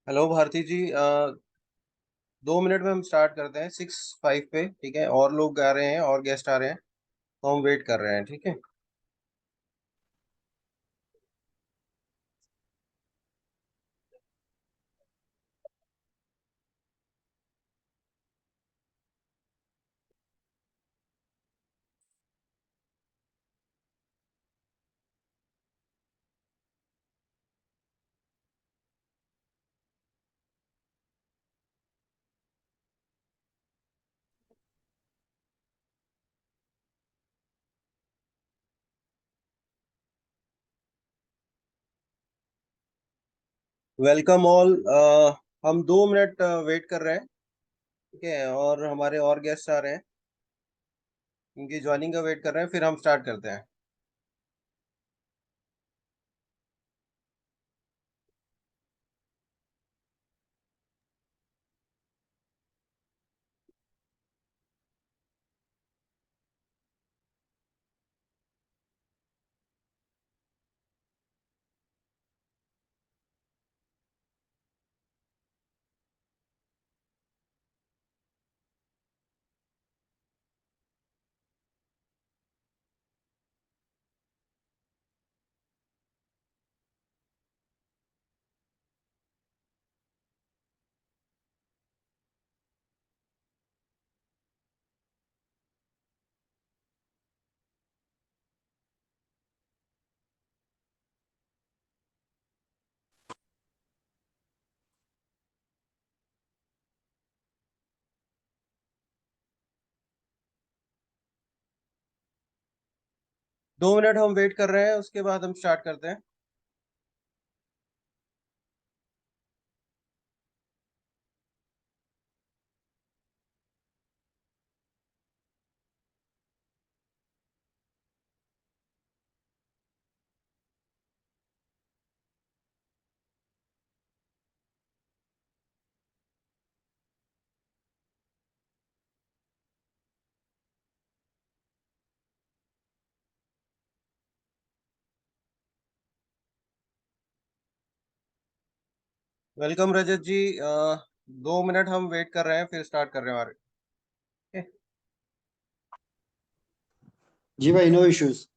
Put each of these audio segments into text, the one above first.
Hello Bharti जी। 2 minute में हम start करते हैं 6:05 पे। ठीक है, और लोग आ रहे हैं और गेस्ट आ रहे हैं, तो हम वेट कर रहे हैं। ठीक है। Welcome all. हम 2 मिनट वेट कर रहे हैं। ठीक है, और हमारे और गेस्ट आ रहे हैं, उनकी ज्वाइनिंग का वेट कर रहे हैं, फिर हम स्टार्ट करते हैं। दो मिनट हम वेट कर रहे हैं, उसके बाद हम स्टार्ट करते हैं। वेलकम रजत जी। 2 मिनट हम वेट कर रहे हैं, फिर स्टार्ट कर रहे हैं हमारे। ठीक है? जी भाई, नो इश्यूज।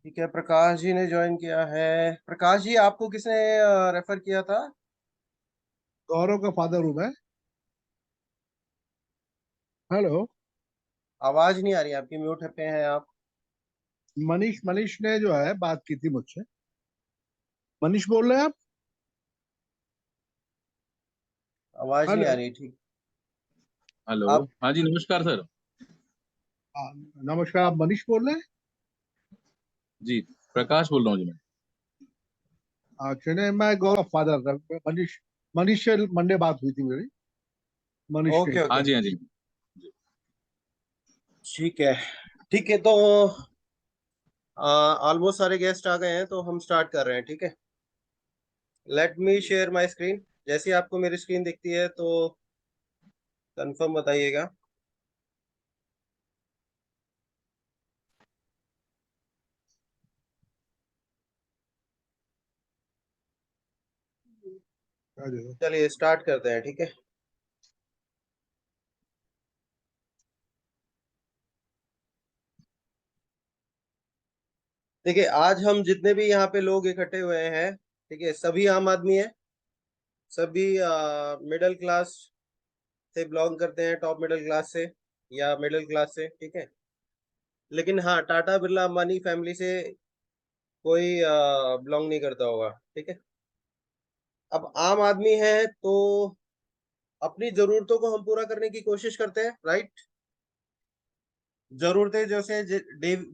ठीक है, प्रकाश जी ने ज्वाइन किया है। प्रकाश जी, आपको किसने रेफर किया था? गौरव का फादर हूँ मैं। हेलो। आवाज नहीं आ रही आपकी, म्यूट पे हैं आप। मनीष मनीष ने जो है बात की थी मुझसे। मनीष बोल रहे हैं आप? आवाज नहीं आ हेलो। रही। ठीक। हेलो। आप हाँ जी, नमस्कार सर। हाँ, नमस्कार। आप मनीष बोल रहे हैं? जी, प्रकाश बोल रहा हूँ जी मैं। अच्छा, नहीं, मैं गौरव फादर। मनीष मनीष से मंडे बात हुई थी मेरी। मनीष के। ओके हाँ ओके। जी, हाँ जी। ठीक है। ठीक है, तो ऑलमोस्ट सारे गेस्ट आ गए हैं, तो हम स्टार्ट कर रहे हैं। ठीक है। Let me share my screen. जैसे ही आपको मेरी स्क्रीन दिखती है तो कंफर्म बताइएगा। आ जाओ। चलिए स्टार्ट करते हैं। ठीक है। देखिए, आज हम जितने भी यहाँ पे लोग इकट्ठे हुए हैं, ठीक है, सभी आम आदमी है। सभी मिडिल क्लास से बिलोंग करते हैं, टॉप मिडिल क्लास से या मिडिल क्लास से। ठीक है। लेकिन हाँ, टाटा बिरला अंबानी फैमिली से कोई बिलोंग नहीं करता होगा। ठीक है। अब आम आदमी है तो अपनी जरूरतों को हम पूरा करने की कोशिश करते हैं, राइट। जरूरतें जैसे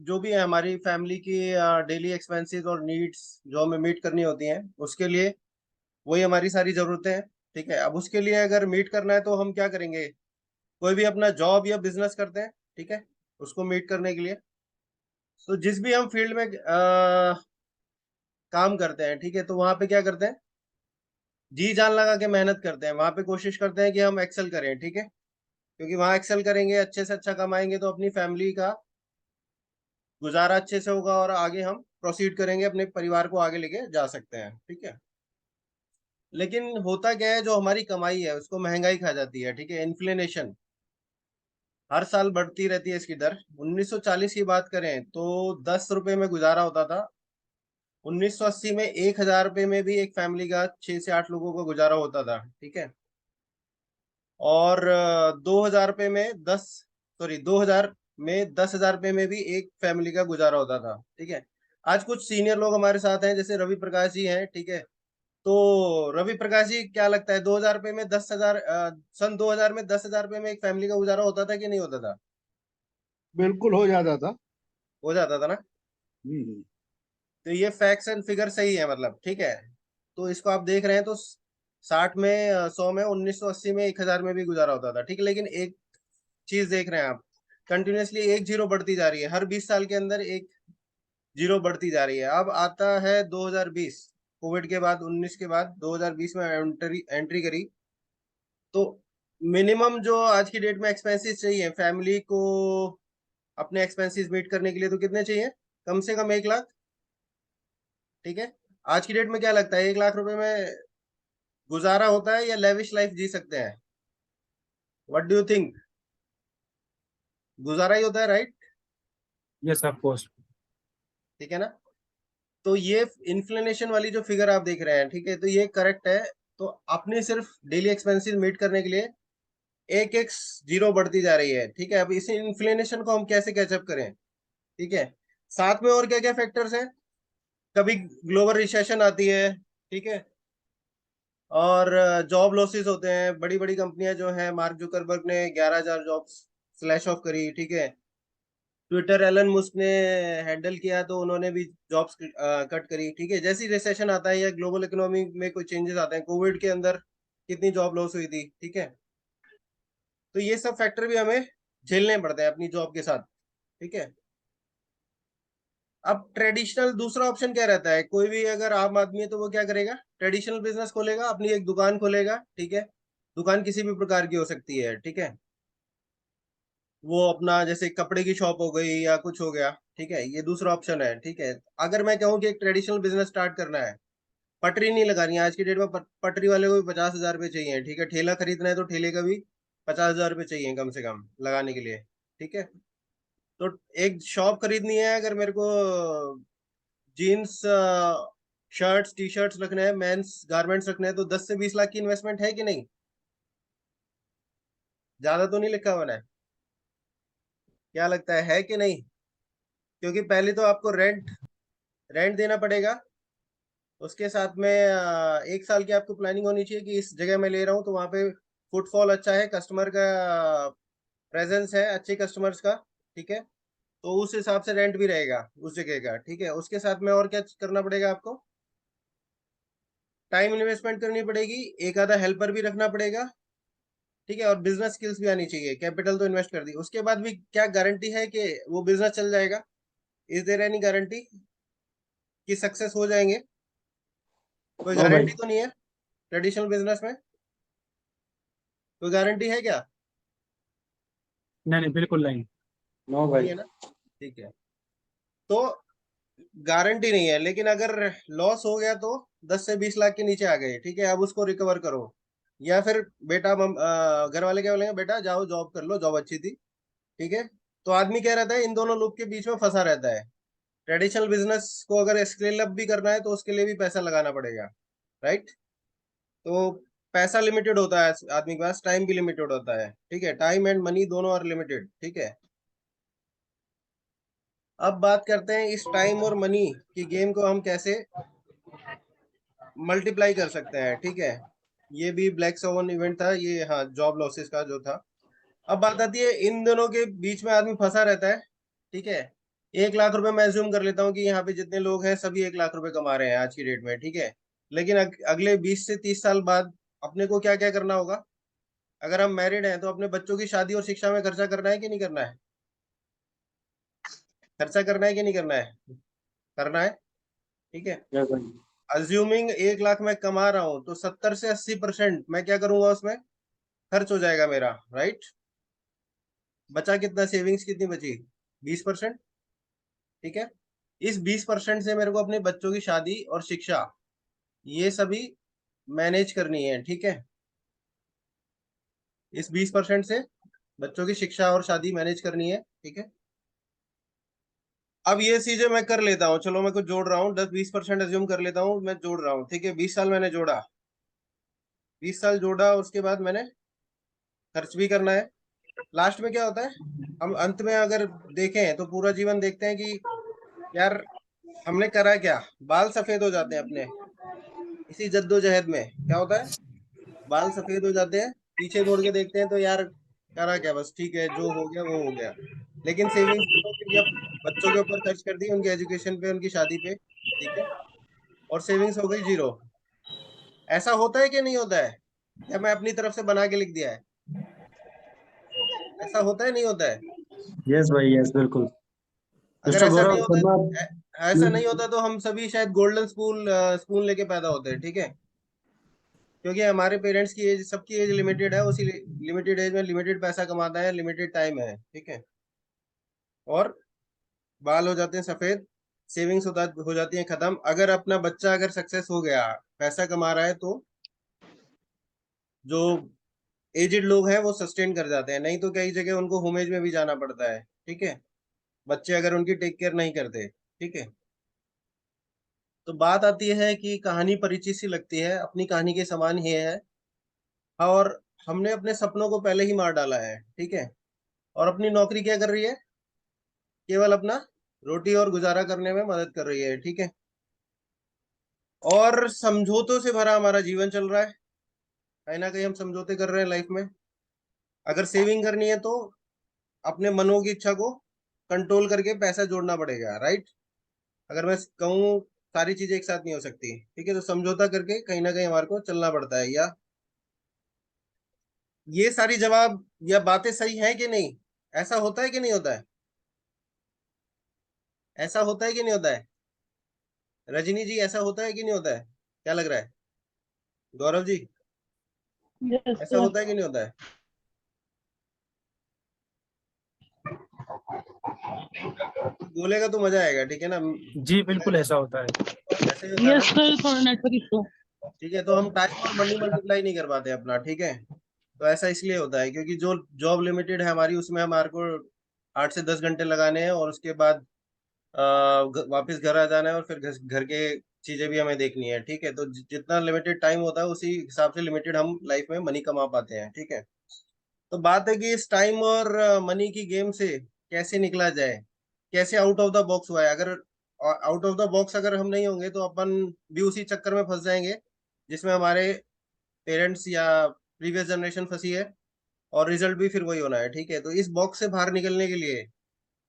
जो भी है हमारी फैमिली की, डेली एक्सपेंसेस और नीड्स जो हमें मीट करनी होती हैं, उसके लिए वही हमारी सारी जरूरतें हैं। ठीक है। अब उसके लिए अगर मीट करना है तो हम क्या करेंगे? कोई भी अपना जॉब या बिजनेस करते हैं। ठीक है, उसको मीट करने के लिए। तो जिस भी हम फील्ड में काम करते हैं, ठीक है, तो वहां पे क्या करते हैं, जी जान लगा के मेहनत करते हैं, वहां पे कोशिश करते हैं कि हम एक्सेल करें, ठीक है, क्योंकि वहां एक्सेल करेंगे, अच्छे से अच्छा कमाएंगे तो अपनी फैमिली का गुजारा अच्छे से होगा और आगे हम प्रोसीड करेंगे, अपने परिवार को आगे लेके जा सकते हैं, ठीक है। लेकिन होता क्या है, जो हमारी कमाई है उसको महंगाई खा जाती है, ठीक है, इन्फ्लेशन हर साल बढ़ती रहती है इसकी दर। 1940 की बात करें तो 10 रुपए में गुजारा होता था। 1980 में 1000 रुपए में भी एक फैमिली का 6 से 8 लोगों का गुजारा होता था, ठीक है। और 2000 रुपए में 10 में 10 हजार रुपए में भी एक फैमिली का गुजारा होता था, ठीक है। आज कुछ सीनियर लोग हमारे साथ हैं, जैसे रवि प्रकाश जी हैं, ठीक है। तो रवि प्रकाश जी, क्या लगता है 2000 रुपए में 10 हजार, सन 2000 में 10 हजार रुपए में एक फैमिली का गुजारा होता था कि नहीं होता था? बिल्कुल हो जाता था। हो जाता था ना। हम्म। तो ये फैक्ट्स एंड फिगर सही है, मतलब ठीक है। तो इसको आप देख रहे हैं तो 60 में 100 में 1980 में 1000 में भी गुजारा होता था, ठीक है। लेकिन एक चीज देख रहे हैं आप, कंटिन्यूअसली एक जीरो बढ़ती जा रही है, हर 20 साल के अंदर एक जीरो बढ़ती जा रही है। अब आता है 2020, कोविड के बाद 19 के बाद 2020 में एंट्री एंट्री करी। तो मिनिमम जो आज की डेट में एक्सपेंसेस चाहिए फैमिली को अपने एक्सपेंसेस मीट करने के लिए, तो कितने चाहिए? कम से कम 1 लाख, ठीक है। आज की डेट में क्या लगता है, 1 लाख रुपए में गुजारा होता है या लेविश लाइफ जी सकते हैं? What do you think? गुजारा ही होता है, राइट? Yes, of course. ठीक है ना। तो ये इन्फ्लेशन वाली जो फिगर आप देख रहे हैं, ठीक है, तो ये करेक्ट है। तो अपने सिर्फ डेली एक्सपेंसेस मीट करने के लिए एक एक जीरो बढ़ती जा रही है, ठीक है। अब इस इन्फ्लेशन को हम कैसे कैचअप करें, ठीक है। साथ में और क्या क्या फैक्टर्स हैं, कभी ग्लोबल रिसेशन आती है, ठीक है, और जॉब लॉसेस होते हैं। बड़ी बड़ी कंपनियां जो हैं, मार्क जुकरबर्ग ने 11,000 जॉब्स स्लैश ऑफ करी, ठीक है। ट्विटर एलन मुस्क ने हैंडल किया तो उन्होंने भी जॉब्स कट करी, ठीक है। जैसी रिसेशन आता है या ग्लोबल इकोनॉमी में कोई चेंजेस आते हैं, कोविड के अंदर कितनी जॉब लॉस हुई थी, ठीक है। तो ये सब फैक्टर भी हमें झेलने पड़ते हैं अपनी जॉब के साथ, ठीक है। अब ट्रेडिशनल दूसरा ऑप्शन क्या रहता है, कोई भी अगर आम आदमी है तो वो क्या करेगा, ट्रेडिशनल बिजनेस खोलेगा, अपनी एक दुकान खोलेगा, ठीक है। दुकान किसी भी प्रकार की हो सकती है, ठीक है। वो अपना जैसे कपड़े की शॉप हो गई या कुछ हो गया, ठीक है, ये दूसरा ऑप्शन है, ठीक है। अगर मैं कहूँ कि एक ट्रेडिशनल बिजनेस स्टार्ट करना है, पटरी नहीं लगानी है, आज की डेट में पटरी वाले को भी 50,000 रुपये चाहिए, ठीक है। ठेला खरीदना है तो ठेले का भी 50,000 रुपये चाहिए कम से कम लगाने के लिए, ठीक है। तो एक शॉप खरीदनी है, अगर मेरे को जीन्स शर्ट्स टी शर्ट्स रखने हैं, मेंस गारमेंट्स रखने हैं, तो 10 से 20 लाख की इन्वेस्टमेंट है कि नहीं? ज्यादा तो नहीं लिखा हुआ है? क्या लगता है कि नहीं? क्योंकि पहले तो आपको रेंट रेंट देना पड़ेगा, उसके साथ में 1 साल की आपको प्लानिंग होनी चाहिए कि इस जगह मैं ले रहा हूँ तो वहाँ पे फुटफॉल अच्छा है, कस्टमर का प्रेजेंस है, अच्छे कस्टमर्स का, ठीक है। तो उस हिसाब से रेंट भी रहेगा उस जगह का, ठीक है। उसके साथ में और क्या करना पड़ेगा आपको? टाइम इन्वेस्टमेंट करनी पड़ेगी, एक आधा हेल्पर भी रखना पड़ेगा, ठीक है। और बिजनेस स्किल्स भी आनी चाहिए। कैपिटल तो इन्वेस्ट कर दी, उसके बाद भी क्या गारंटी है कि वो बिजनेस चल जाएगा? इज देयर एनी गारंटी कि सक्सेस हो जाएंगे? कोई नो भाई। गारंटी तो नहीं है ट्रेडिशनल बिजनेस में। कोई गारंटी है क्या? नहीं नहीं, बिल्कुल नहीं। नो नहीं भाई। है ना, ठीक है। तो गारंटी नहीं है, लेकिन अगर लॉस हो गया तो 10 से 20 लाख के नीचे आ गए, ठीक है, अब उसको रिकवर करो। या फिर बेटा घर वाले क्या बोलेंगे, बेटा जाओ जॉब कर लो, जॉब अच्छी थी, ठीक है। तो आदमी क्या रहता है, इन दोनों लूप के बीच में फंसा रहता है। ट्रेडिशनल बिजनेस को अगर स्केल अप भी करना है तो उसके लिए भी पैसा लगाना पड़ेगा, राइट। तो पैसा लिमिटेड होता है आदमी के पास, टाइम भी लिमिटेड होता है, ठीक है। टाइम एंड मनी दोनों आर लिमिटेड, ठीक है। अब बात करते हैं इस टाइम और मनी की गेम को हम कैसे मल्टीप्लाई कर सकते हैं, ठीक है। ये भी ब्लैक सोवन इवेंट था ये, हाँ, जॉब लॉसेस का जो था। अब बात आती है, इन दोनों के बीच में आदमी फंसा रहता है, ठीक है। 1 लाख रुपए मैं एज्यूम कर लेता हूँ कि यहाँ पे जितने लोग हैं सभी 1 लाख रुपए कमा रहे हैं आज की डेट में, ठीक है। लेकिन अगले 20 से 30 साल बाद अपने को क्या क्या करना होगा? अगर हम मैरिड हैं तो अपने बच्चों की शादी और शिक्षा में खर्चा करना है कि नहीं करना है? खर्चा करना है कि नहीं करना है? करना है, ठीक है। Yes, भाई। अज्यूमिंग 1 लाख मैं कमा रहा हूं तो 70 से 80% मैं क्या करूंगा, उसमें खर्च हो जाएगा मेरा, राइट। बचा कितना, सेविंग्स कितनी बची? 20%, ठीक है। इस 20% से मेरे को अपने बच्चों की शादी और शिक्षा, ये सभी मैनेज करनी है, ठीक है। इस 20% से बच्चों की शिक्षा और शादी मैनेज करनी है, ठीक है। अब ये चीजें मैं कर लेता हूँ, चलो मैं कुछ जोड़ रहा हूँ, 10-20% अज्यूम कर लेता हूँ, मैं जोड़ रहा हूँ, ठीक है। 20 साल मैंने जोड़ा, 20 साल जोड़ा, उसके बाद मैंने खर्च भी करना है। लास्ट में क्या होता है, हम अंत में अगर देखें तो पूरा जीवन देखते हैं कि यार हमने करा क्या, बाल सफेद हो जाते हैं अपने इसी जद्दोजहद में। क्या होता है, बाल सफेद हो जाते हैं, पीछे मुड़ के देखते हैं तो यार करा क्या, बस ठीक है, जो हो गया वो हो गया। लेकिन सेविंग्स तो फिर जब बच्चों के ऊपर खर्च कर दी, उनकी एजुकेशन पे, उनकी शादी पे, ठीक है, और सेविंग्स हो गई जीरो। ऐसा होता है कि नहीं होता है? या मैं अपनी तरफ से बना के लिख दिया है? ऐसा होता है नहीं होता है? Yes, भाई, yes, बिल्कुल। अगर मिस्टर ऐसा नहीं गौरव होता, शर्मा। ऐसा नहीं होता तो हम सभी शायद गोल्डन स्पून स्पून लेके पैदा होते हैं, ठीक है। क्योंकि हमारे पेरेंट्स की एज, सबकी एज लिमिटेड है, उसी लिमिटेड एज में लिमिटेड पैसा कमाता है, लिमिटेड टाइम है, ठीक है। और बाल हो जाते हैं सफेद, सेविंग्स हो जाती है खत्म। अगर अपना बच्चा अगर सक्सेस हो गया, पैसा कमा रहा है, तो जो एजेड लोग हैं वो सस्टेन कर जाते हैं, नहीं तो कई जगह उनको होम एज में भी जाना पड़ता है, ठीक है, बच्चे अगर उनकी टेक केयर नहीं करते, ठीक है। तो बात आती है कि कहानी परिचित सी लगती है, अपनी कहानी के समान ही है, और हमने अपने सपनों को पहले ही मार डाला है, ठीक है। और अपनी नौकरी क्या कर रही है, केवल अपना रोटी और गुजारा करने में मदद कर रही है, ठीक है। और समझौतों से भरा हमारा जीवन चल रहा है, कहीं ना कहीं हम समझौते कर रहे हैं लाइफ में। अगर सेविंग करनी है तो अपने मनों की इच्छा को कंट्रोल करके पैसा जोड़ना पड़ेगा, राइट। अगर मैं कहूँ सारी चीजें एक साथ नहीं हो सकती, ठीक है, तो समझौता करके कहीं ना कहीं हमारे को चलना पड़ता है। या ये सारी जवाब या बातें सही है कि नहीं? ऐसा होता है कि नहीं होता है? ऐसा होता है कि नहीं होता है? रजनी जी, ऐसा होता है कि नहीं होता है? क्या लग रहा है गौरव जी, Yes, ऐसा yes. होता है कि नहीं होता है? बोलेगा तो मजा आएगा, ठीक है ना। जी बिल्कुल ऐसा होता है। ऐसे ही होता है ना, Yes, sir. थोड़ा नेटवर्क इशू। ठीक है। तो हम टाइम और मनी मल्टीप्लाई नहीं कर पाते अपना, ठीक है। तो ऐसा इसलिए होता है क्योंकि जो जॉब लिमिटेड है हमारी, उसमें हमारे को 8 से 10 घंटे लगाने हैं, और उसके बाद वापस घर आ जाना है, और फिर घर के चीजें भी हमें देखनी है, ठीक है। तो जितना लिमिटेड टाइम होता है उसी हिसाब से लिमिटेड हम लाइफ में मनी कमा पाते हैं, ठीक है। तो बात है कि इस टाइम और मनी की गेम से कैसे निकला जाए, कैसे आउट ऑफ द बॉक्स हुआ है। अगर आउट ऑफ द बॉक्स अगर हम नहीं होंगे तो अपन भी उसी चक्कर में फंस जाएंगे जिसमें हमारे पेरेंट्स या प्रीवियस जनरेशन फंसी है, और रिजल्ट भी फिर वही होना है, ठीक है। तो इस बॉक्स से बाहर निकलने के लिए,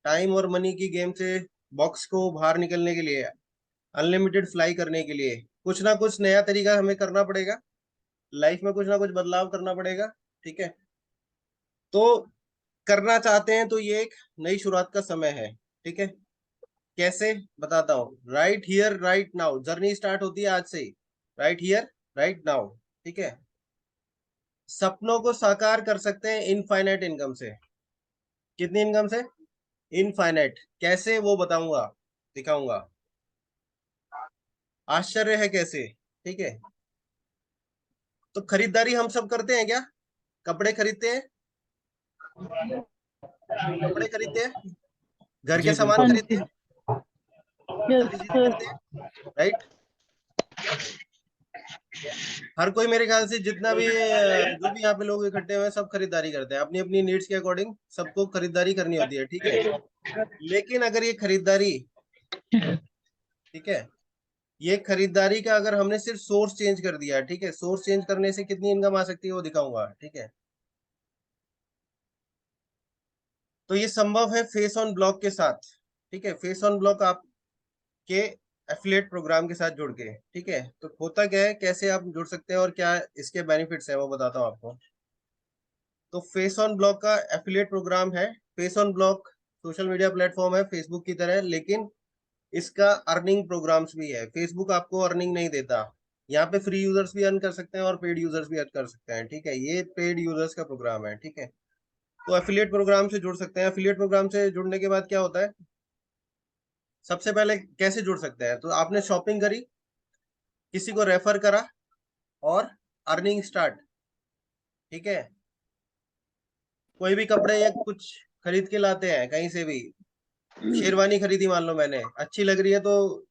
टाइम और मनी की गेम से बॉक्स को बाहर निकलने के लिए, अनलिमिटेड फ्लाई करने के लिए कुछ ना कुछ नया तरीका हमें करना पड़ेगा, लाइफ में कुछ ना कुछ बदलाव करना पड़ेगा, ठीक है। तो करना चाहते हैं तो ये एक नई शुरुआत का समय है, ठीक है। कैसे, बताता हूँ। Right here right now, journey start होती है आज से ही। राइट हियर राइट नाउ, ठीक है। सपनों को साकार कर सकते हैं इनफाइनाइट इनकम से। कितनी इनकम से? इनफाइनाइट। कैसे, वो बताऊंगा, दिखाऊंगा। आश्चर्य है कैसे, ठीक है। तो खरीदारी हम सब करते हैं क्या? कपड़े खरीदते हैं, कपड़े खरीदते हैं, घर के जी सामान हाँ बिल्कुल। खरीदते जी। हैं, Yes, सभी चीजें sir. करते हैं, राइट। हर कोई मेरे ख्याल से जितना भी जो भी यहाँ पे लोग इकट्ठे हुए हैं, सब खरीदारी करते हैं अपनी अपनी नीड्स के अकॉर्डिंग, सबको खरीदारी करनी होती है, ठीक है। लेकिन अगर ये खरीदारी, ठीक है, ये खरीदारी का अगर हमने सिर्फ सोर्स चेंज कर दिया, ठीक है, सोर्स चेंज करने से कितनी इनकम आ सकती है वो दिखाऊंगा, ठीक है। तो ये संभव है फेस ऑन ब्लॉक के साथ, ठीक है। फेस ऑन ब्लॉक आपके एफिलिएट प्रोग्राम के साथ जुड़ के, ठीक है। तो होता क्या है, कैसे आप जुड़ सकते हैं और क्या इसके बेनिफिट्स है वो बताता हूँ आपको। तो फेस ऑन ब्लॉक का एफिलिएट प्रोग्राम है। Face on block social media platform है फेसबुक की तरह, लेकिन इसका अर्निंग प्रोग्राम्स भी है। फेसबुक आपको अर्निंग नहीं देता। यहाँ पे फ्री यूजर्स भी अर्न कर सकते हैं और पेड यूजर्स भी अर्न कर सकते हैं, ठीक है। ये पेड यूजर्स का प्रोग्राम है, ठीक है। तो एफिलिएट प्रोग्राम से जुड़ सकते हैं। एफिलिएट प्रोग्राम से जुड़ने के बाद क्या होता है, सबसे पहले कैसे जुड़ सकते हैं, तो आपने शॉपिंग करी, किसी को रेफर करा और अर्निंग स्टार्ट, ठीक है। कोई भी कपड़े या कुछ खरीद के लाते हैं कहीं से भी, शेरवानी खरीदी मान लो मैंने, अच्छी लग रही है तो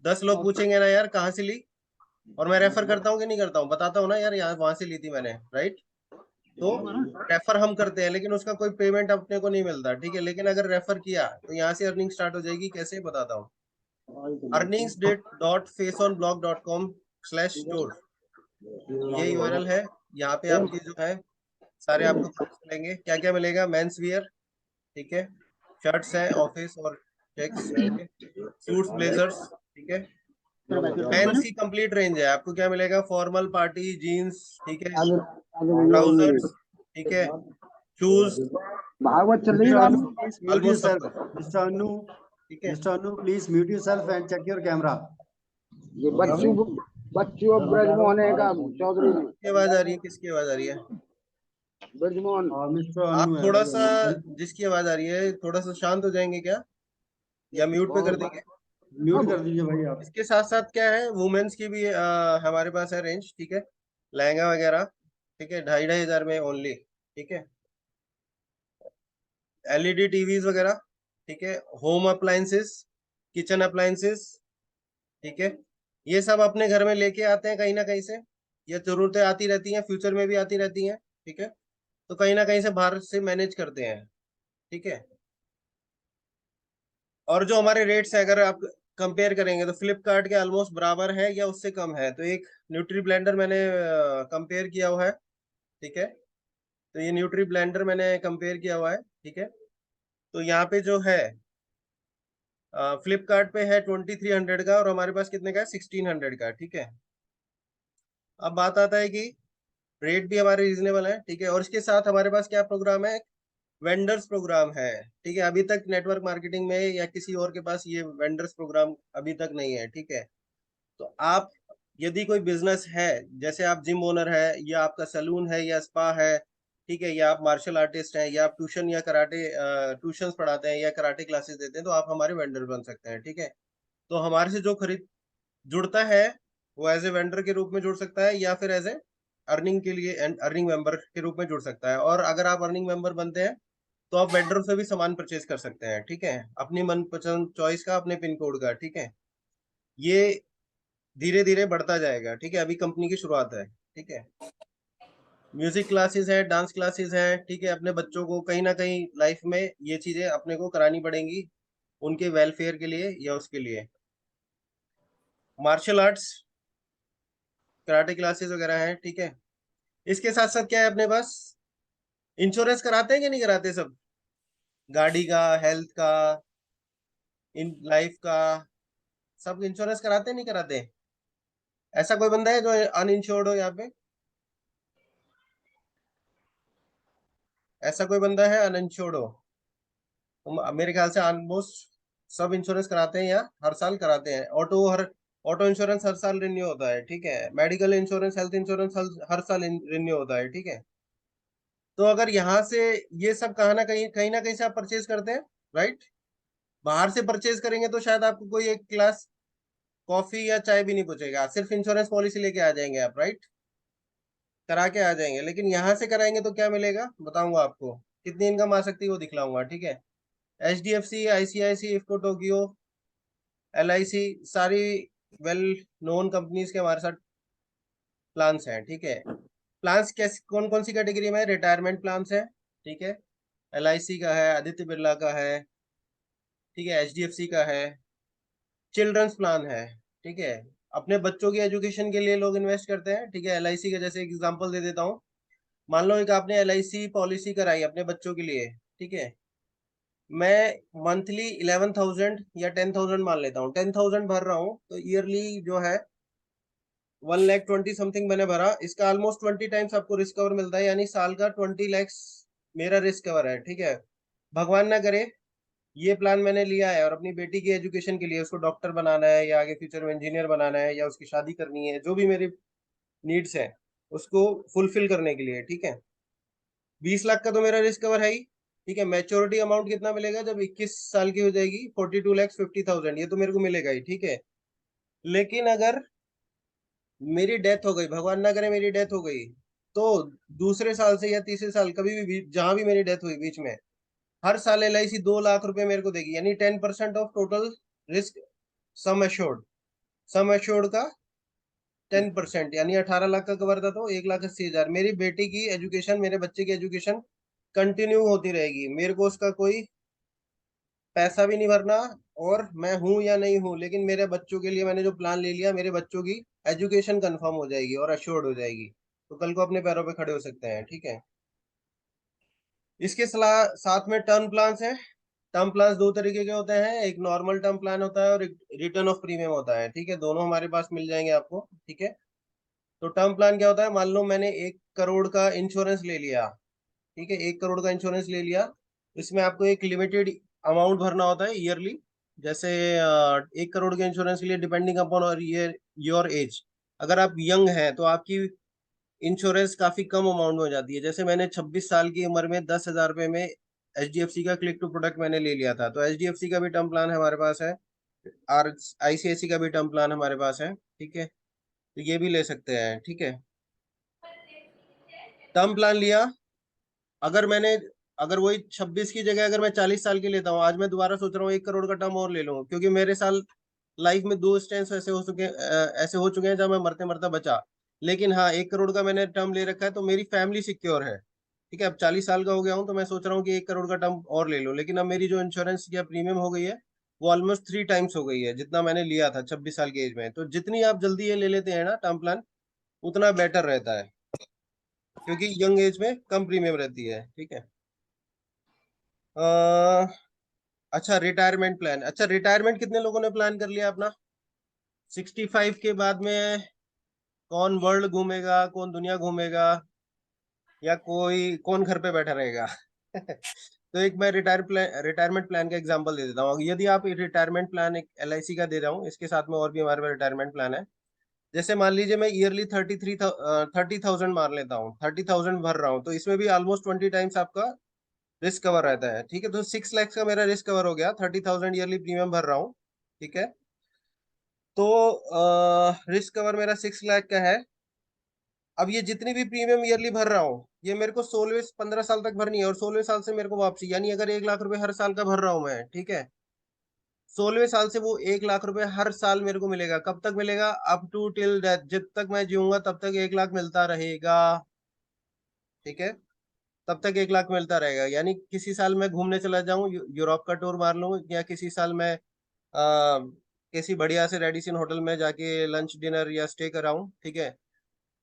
10 लोग पूछेंगे ना यार कहाँ से ली, और मैं रेफर करता हूँ कि नहीं करता हूँ, बताता हूँ ना यार यहाँ वहां से ली थी मैंने, राइट। तो रेफर हम करते हैं लेकिन उसका कोई पेमेंट अपने को नहीं मिलता, ठीक है। लेकिन अगर रेफर किया तो यहाँ से अर्निंग स्टार्ट हो जाएगी। कैसे बताता हूँ, earningsdate.faceonblog.com/store, ये यूआरएल है। यहाँ पे आपकी जो है सारे आपको प्रोडक्ट्स मिलेंगे। क्या क्या मिलेगा, मेंस वियर, ठीक है, शर्ट्स है ऑफिस और चेक्स, ठीक है, सूट्स ब्लेजर्स, ठीक है। मेंस की कंप्लीट रेंज है। आपको क्या मिलेगा, फॉर्मल पार्टी जीन्स, ठीक है, ट्राउजर्स, ठीक है, शूज, भागवत चल रही Mr. है Anu, please mute ऑलमोस्ट सब yourself. कुछ, Mr. Anu, ठीक है। Mr. Anu, please mute yourself and check your camera. ये बच्चों ब्रजमोहन है का चौधरी जी, किसकी आवाज आ रही है, किसकी आवाज आ रही है? ब्रजमोहन। Mr. आप Anu थोड़ा है सा, जिसकी आवाज आ रही है थोड़ा सा शांत हो जाएंगे क्या, या म्यूट पे कर देंगे? म्यूट कर दीजिए भाई आप। इसके साथ साथ क्या है, वुमेन्स की भी हमारे पास है रेंज, ठीक है, लहंगा वगैरह, ठीक है, 2,500 में ओनली, ठीक है। एलईडी टीवीज वगैरह, ठीक है, होम अप्लायंसेस, किचन अप्लायंसेस, ठीक है। ये सब अपने घर में लेके आते हैं कहीं ना कहीं से, ये जरूरतें आती रहती हैं, फ्यूचर में भी आती रहती हैं, ठीक है। तो कहीं ना कहीं से बाहर से मैनेज करते हैं, ठीक है। और जो हमारे रेट्स है अगर आप कंपेयर करेंगे तो फ्लिपकार्ट के ऑलमोस्ट बराबर है या उससे कम है। तो एक न्यूट्री ब्लेंडर मैंने कंपेयर किया हुआ है, ठीक है। तो ये न्यूट्री ब्लेंडर मैंने कंपेयर किया हुआ है, ठीक है। तो यहाँ पे जो है फ्लिपकार्ट पे है 2300 का और हमारे पास कितने का है, 1600 का, ठीक है। अब बात आता है कि रेट भी हमारे रीजनेबल है, ठीक है। और इसके साथ हमारे पास क्या प्रोग्राम है, वेंडर्स प्रोग्राम है, ठीक है। अभी तक नेटवर्क मार्केटिंग में या किसी और के पास ये वेंडर्स प्रोग्राम अभी तक नहीं है, ठीक है। तो आप यदि कोई बिजनेस है, जैसे आप जिम ओनर है या आपका सैलून है या स्पा है, ठीक है, या आप मार्शल आर्टिस्ट हैं या आप ट्यूशन या कराटे ट्यूशंस पढ़ाते हैं या कराटे क्लासेस देते हैं, तो आप हमारे वेंडर बन सकते हैं, ठीक है। तो हमारे से जो खरीद जुड़ता है वो एज ए वेंडर के रूप में जुड़ सकता है या फिर एज ए अर्निंग के लिए अर्निंग मेंबर के रूप में जुड़ सकता है। और अगर आप अर्निंग मेंबर बनते हैं तो आप वेंडर से भी सामान परचेज कर सकते हैं, ठीक है, अपनी मनपसंद चॉइस का, अपने पिन कोड का, ठीक है। ये धीरे धीरे बढ़ता जाएगा, ठीक है, अभी कंपनी की शुरुआत है, ठीक है। म्यूजिक क्लासेस है, डांस क्लासेस है, ठीक है। अपने बच्चों को कहीं ना कहीं लाइफ में ये चीजें अपने को करानी पड़ेंगी उनके वेलफेयर के लिए या उसके लिए। मार्शल आर्ट्स, कराटे क्लासेस वगैरह हैं, ठीक है। इसके साथ साथ क्या है अपने पास, इंश्योरेंस कराते हैं कि नहीं कराते सब, गाड़ी का, हेल्थ का, इन लाइफ का, सब इंश्योरेंस कराते हैं नहीं कराते? ऐसा कोई बंदा है जो अनइंश्योर्ड हो यहाँ पे? ऐसा कोई बंदा है अनइंश्योर्ड हो? मेरे ख्याल से ऑलमोस्ट सब इंश्योरेंस कराते हैं या हर साल कराते हैं। ऑटो इंश्योरेंस हर साल रिन्यू होता है, ठीक है। मेडिकल इंश्योरेंस, हेल्थ इंश्योरेंस हर साल रिन्यू होता है, ठीक है। तो अगर यहाँ से ये सब कहीं ना कहीं से आप परचेज करते हैं, राइट। बाहर से परचेज करेंगे तो शायद आपको कोई एक क्लास कॉफी या चाय भी नहीं पूछेगा, सिर्फ इंश्योरेंस पॉलिसी लेके आ जाएंगे आप, राइट, करा के आ जाएंगे। लेकिन यहाँ से कराएंगे तो क्या मिलेगा बताऊंगा आपको, कितनी इनकम आ सकती है वो दिखलाऊंगा, ठीक है। HDFC, ICICI, IFFCO, Tokyo, LIC, सारी वेल नोन कंपनीज के हमारे साथ प्लान्स हैं, ठीक है। प्लान्स कैसे, कौन कौन सी कैटेगरी में, रिटायरमेंट प्लान्स है, ठीक है, LIC का है, आदित्य बिरला का है, ठीक है, HDFC का है, चिल्ड्रंस प्लान है, ठीक है। अपने बच्चों की एजुकेशन के लिए लोग इन्वेस्ट करते हैं, ठीक है। LIC का जैसे एग्जांपल दे देता हूँ, मान लो एक आपने LIC पॉलिसी कराई अपने बच्चों के लिए, ठीक है। मैं मंथली 11,000 या 10,000 मान लेता हूँ, 10,000 भर रहा हूँ, तो ईयरली जो है 1,20,000 समथिंग मैंने भरा। इसका ऑलमोस्ट 20 टाइम्स आपको रिस्क कवर मिलता है, यानी साल का 20 लाख मेरा रिस्क कवर है, ठीक है। भगवान ना करे ये प्लान मैंने लिया है और अपनी बेटी की एजुकेशन के लिए, उसको डॉक्टर बनाना है या आगे फ्यूचर में इंजीनियर बनाना है या उसकी शादी करनी है, जो भी मेरी नीड्स है उसको फुलफिल करने के लिए, ठीक है। 20 लाख का तो मेरा रिस्क कवर है ही, ठीक है। मैच्योरिटी अमाउंट कितना मिलेगा जब 21 साल की हो जाएगी? 42,50,000, ये तो मेरे को मिलेगा ही, ठीक है। लेकिन अगर मेरी डेथ हो गई, भगवान ना करे मेरी डेथ हो गई, तो दूसरे साल से या तीसरे साल कभी भी जहां भी मेरी डेथ हुई बीच में, हर साल LIC 2 लाख रुपए मेरे को देगी, यानी 10% of total risk sum assured. Sum assured का 10%, यानी 18 लाख का कवर था तो 1,80,000। मेरी बेटी की एजुकेशन, मेरे बच्चे की एजुकेशन कंटिन्यू होती रहेगी, मेरे को उसका कोई पैसा भी नहीं भरना, और मैं हूं या नहीं हूं, लेकिन मेरे बच्चों के लिए मैंने जो प्लान ले लिया, मेरे बच्चों की एजुकेशन कंफर्म हो जाएगी और अश्योर्ड हो जाएगी, तो कल को अपने पैरों पे खड़े हो सकते हैं, ठीक है। इसके सलाह साथ में टर्म प्लान्स हैं। टर्म प्लान्स दो तरीके के होते हैं, एक नॉर्मल टर्म प्लान होता है और एक रिटर्न ऑफ प्रीमियम होता है, ठीक है। दोनों हमारे पास मिल जाएंगे आपको, ठीक है। तो टर्म प्लान क्या होता है? मान लो मैंने 1 करोड़ का इंश्योरेंस ले लिया, ठीक है, 1 करोड़ का इंश्योरेंस ले लिया। इसमें आपको एक लिमिटेड अमाउंट भरना होता है ईयरली। जैसे 1 करोड़ के इंश्योरेंस के लिए डिपेंडिंग अपॉन और योर एज, अगर आप यंग हैं तो आपकी इंश्योरेंस काफी कम अमाउंट में हो जाती है। जैसे मैंने 26 साल की उम्र में 10,000 रुपए में HDFC का क्लिक टू प्रोडक्ट मैंने ले लिया था, तो HDFC का भी टर्म प्लान हमारे पास है और ICICI का भी टर्म प्लान हमारे पास है, ठीक है। तो ये भी ले सकते हैं, ठीक है। टर्म प्लान लिया, अगर वही 26 की जगह अगर मैं 40 साल की लेता हूँ, आज मैं दोबारा सोच रहा हूँ 1 करोड़ का टर्म और ले लूँ, क्योंकि मेरे साल लाइफ में 2 स्टेंस ऐसे हो चुके हैं जब मैं मरते मरता बचा। लेकिन हाँ, 1 करोड़ का मैंने टर्म ले रखा है तो मेरी फैमिली सिक्योर है, ठीक है। अब 40 साल का हो गया हूँ तो मैं सोच रहा हूँ कि 1 करोड़ का टर्म और ले लूँ, लेकिन अब मेरी जो इंश्योरेंस या प्रीमियम हो गई है वो ऑलमोस्ट 3 टाइम्स हो गई है जितना मैंने लिया था 26 साल की एज में। तो जितनी आप जल्दी ये ले लेते हैं ना टर्म प्लान, उतना बेटर रहता है, क्योंकि यंग एज में कम प्रीमियम रहती है, ठीक है। अच्छा, रिटायरमेंट प्लान। अच्छा, रिटायरमेंट कितने लोगों ने प्लान कर लिया अपना? 65 के बाद में कौन वर्ल्ड घूमेगा, कौन दुनिया घूमेगा, या कौन घर पे बैठा रहेगा? तो एक मैं रिटायरमेंट प्लान का एग्जांपल दे देता हूँ। यदि आप रिटायरमेंट प्लान एक LIC का दे रहा हूँ, इसके साथ में और भी हमारे पास रिटायरमेंट प्लान है। जैसे मान लीजिए मैं ईयरली 30,000 मार लेता हूँ, 30,000 भर रहा हूँ, तो इसमें भी ऑलमोस्ट 20 टाइम्स आपका रिस्क कवर रहता है, ठीक है। तो 6 लाख का मेरा रिस्क कवर हो गया, 30,000 ईयरली प्रीमियम भर रहा हूँ, ठीक है। तो रिस्क कवर मेरा 6 लाख का है। अब ये जितनी भी प्रीमियम ईयरली भर रहा हूँ, ये मेरे को 15 साल तक भरनी है, और 16वें साल से मेरे को वापसी, यानी अगर 1 लाख रुपए हर साल का भर रहा हूँ मैं, ठीक है, 16वें साल से वो 1 लाख रुपए हर साल मेरे को मिलेगा। कब तक मिलेगा? अप टू टिल डेथ, जब तक मैं जीऊंगा तब तक 1 लाख मिलता रहेगा, ठीक है। तब तक 1 लाख मिलता रहेगा, यानी किसी साल मैं घूमने चला जाऊं, यूरोप का टूर मार लूं, या किसी साल मैं किसी बढ़िया से रेडिसन होटल में जाके लंच डिनर या स्टे कराऊं, ठीक है,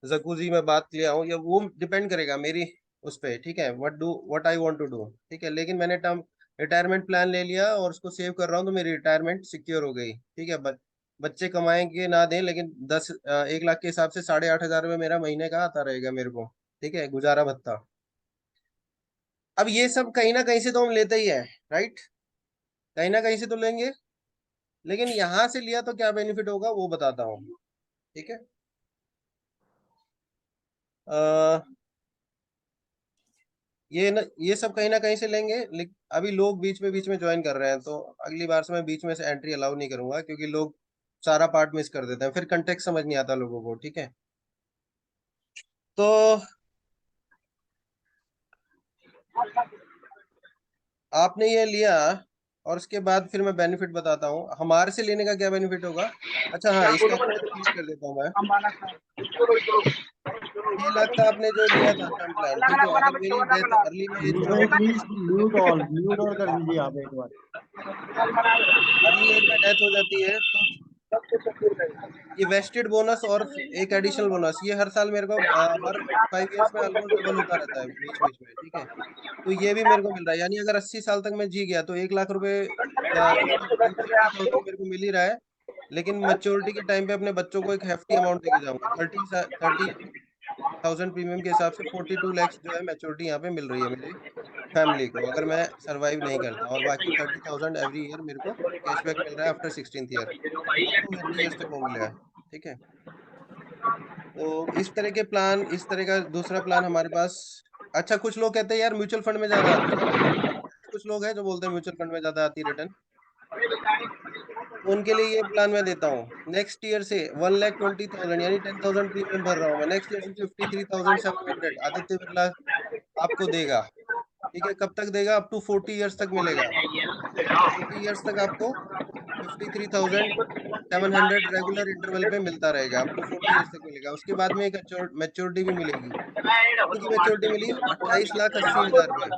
जकूजी में बात ले आऊं, या वो डिपेंड करेगा मेरी उस पे, ठीक है, what I want to do, ठीक है। लेकिन मैंने टर्म रिटायरमेंट प्लान ले लिया और उसको सेव कर रहा हूँ, तो मेरी रिटायरमेंट सिक्योर हो गई, ठीक है। बच्चे कमाएंगे ना दें, लेकिन 1 लाख के हिसाब से 8,500 मेरा महीने का आता रहेगा मेरे को, ठीक है, गुजारा भत्ता। अब ये सब कहीं ना कहीं से तो हम लेते ही है, राइट, कहीं ना कहीं से तो लेंगे, लेकिन यहां से लिया तो क्या बेनिफिट होगा वो बताता हूँ, ठीक है। ये सब कहीं ना कहीं से लेंगे, लेकिन अभी लोग बीच में ज्वाइन कर रहे हैं, तो अगली बार से मैं बीच में से एंट्री अलाउ नहीं करूंगा, क्योंकि लोग सारा पार्ट मिस कर देते हैं, फिर कंटेक्स्ट समझ नहीं आता लोगों को, ठीक है। तो आपने ये लिया, और उसके बाद फिर मैं बेनिफिट बताता हूँ हमारे से लेने का क्या बेनिफिट होगा। अच्छा हाँ, इसका क्लियर कर देता हूँ मैं। 6 लाख का आपने जो लिया था टर्म प्लान, ठीक है, अगर मेरी डेथ अर्ली में एज में हो, प्लीज म्यूट और कर दीजिए आप एक बार। अर्ली एज में डेथ हो जाती है, तो ये वेस्टेड बोनस और एक एडिशनल बोनस, ये हर साल मेरे को हर 5 इयर्स में ऑलमोस्ट डबल होता रहता है बीच बीच में, ठीक है। तो ये भी मेरे को मिल रहा है, यानी अगर 80 साल तक मैं जी गया तो 1 लाख रुपए या उसमें 180,000 मेरे को मिल ही रहा है। लेकिन मेच्योरिटी के टाइम पे अपने बच्चों को एक हेफ्टी अमाउंट देके जाऊंगा, 30,000 प्रीमियम के हिसाब से 42 लैक्स जो है मेच्योरिटी यहाँ पे मिल रही है मेरी फैमिली को, अगर मैं सरवाइव नहीं करता, और बाकी 30,000 एवरी ईयर मेरे को कैशबैक मिल रहा है आफ्टर 16th ईयर, तो 20 ईयर्स तक वो मिलेगा। ठीक है, तो इस तरह के प्लान, इस तरह का दूसरा प्लान हमारे पास। अच्छा, कुछ लोग कहते हैं यार म्यूचुअल फंड में ज्यादा आती है, कुछ लोग हैं जो बोलते हैं म्यूचुअल फंड में ज्यादा आती है रिटर्न, तो उनके लिए ये प्लान मैं देता हूँ। नेक्स्ट ईयर से 1,20,000 यानी 10,000 प्रीमियम भर रहा हूँ मैं, नेक्स्ट ईयर से 53,700 आदित्य बिरला आपको देगा। ठीक है, कब तक देगा? अप टू 40 ईयर्स तक मिलेगा। 40 ईयर्स तक आपको 53,700 रेगुलर इंटरवल पे मिलता रहेगा, अप टू 40 ईयर्स तक मिलेगा। उसके बाद में एक मैच्योरिटी भी मिलेगी। कितनी की मैच्योरिटी मिली? 28,80,000 रुपए।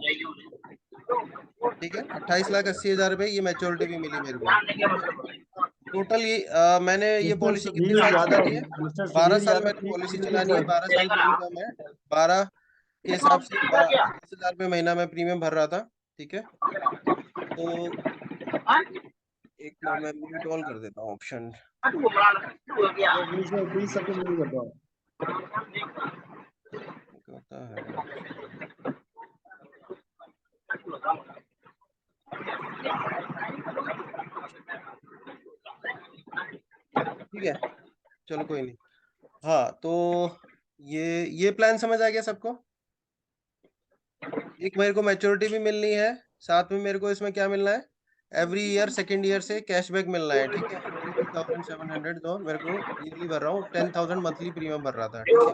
ठीक है, 28,80,000 रुपए ये मैच्योरिटी भी मिली मेरे को। टोटल ये मैंने ये मिस्टर पॉलिसी कितने सुधीर साल यादव, चलानी है? मिस्टर 12 सुधीर साल यादव, मैंने प्लीज पॉलिसी म्यूट चलानी है, योरसेल्फ। 12 साल की इनकम है, 12 के हिसाब से 10,000 रुपये महीना में प्रीमियम भर रहा था। ठीक है, तो एक मिनट में म्यूट ऑल कर देता हूँ ऑप्शन। प्लीज प्लीज सबको म्यूट कर दो। होता है ठीक है, चलो कोई नहीं। हाँ, तो ये प्लान समझ आ गया सबको? एक मेरे को मैच्योरिटी भी मिलनी है, साथ में मेरे को इसमें क्या मिलना है? एवरी ईयर सेकेंड ईयर से कैशबैक मिलना है। ठीक है, 53,700 जो मेरे को ईयरली भर रहा हूँ, 10,000 मंथली प्रीमियम भर रहा था। ठीक है,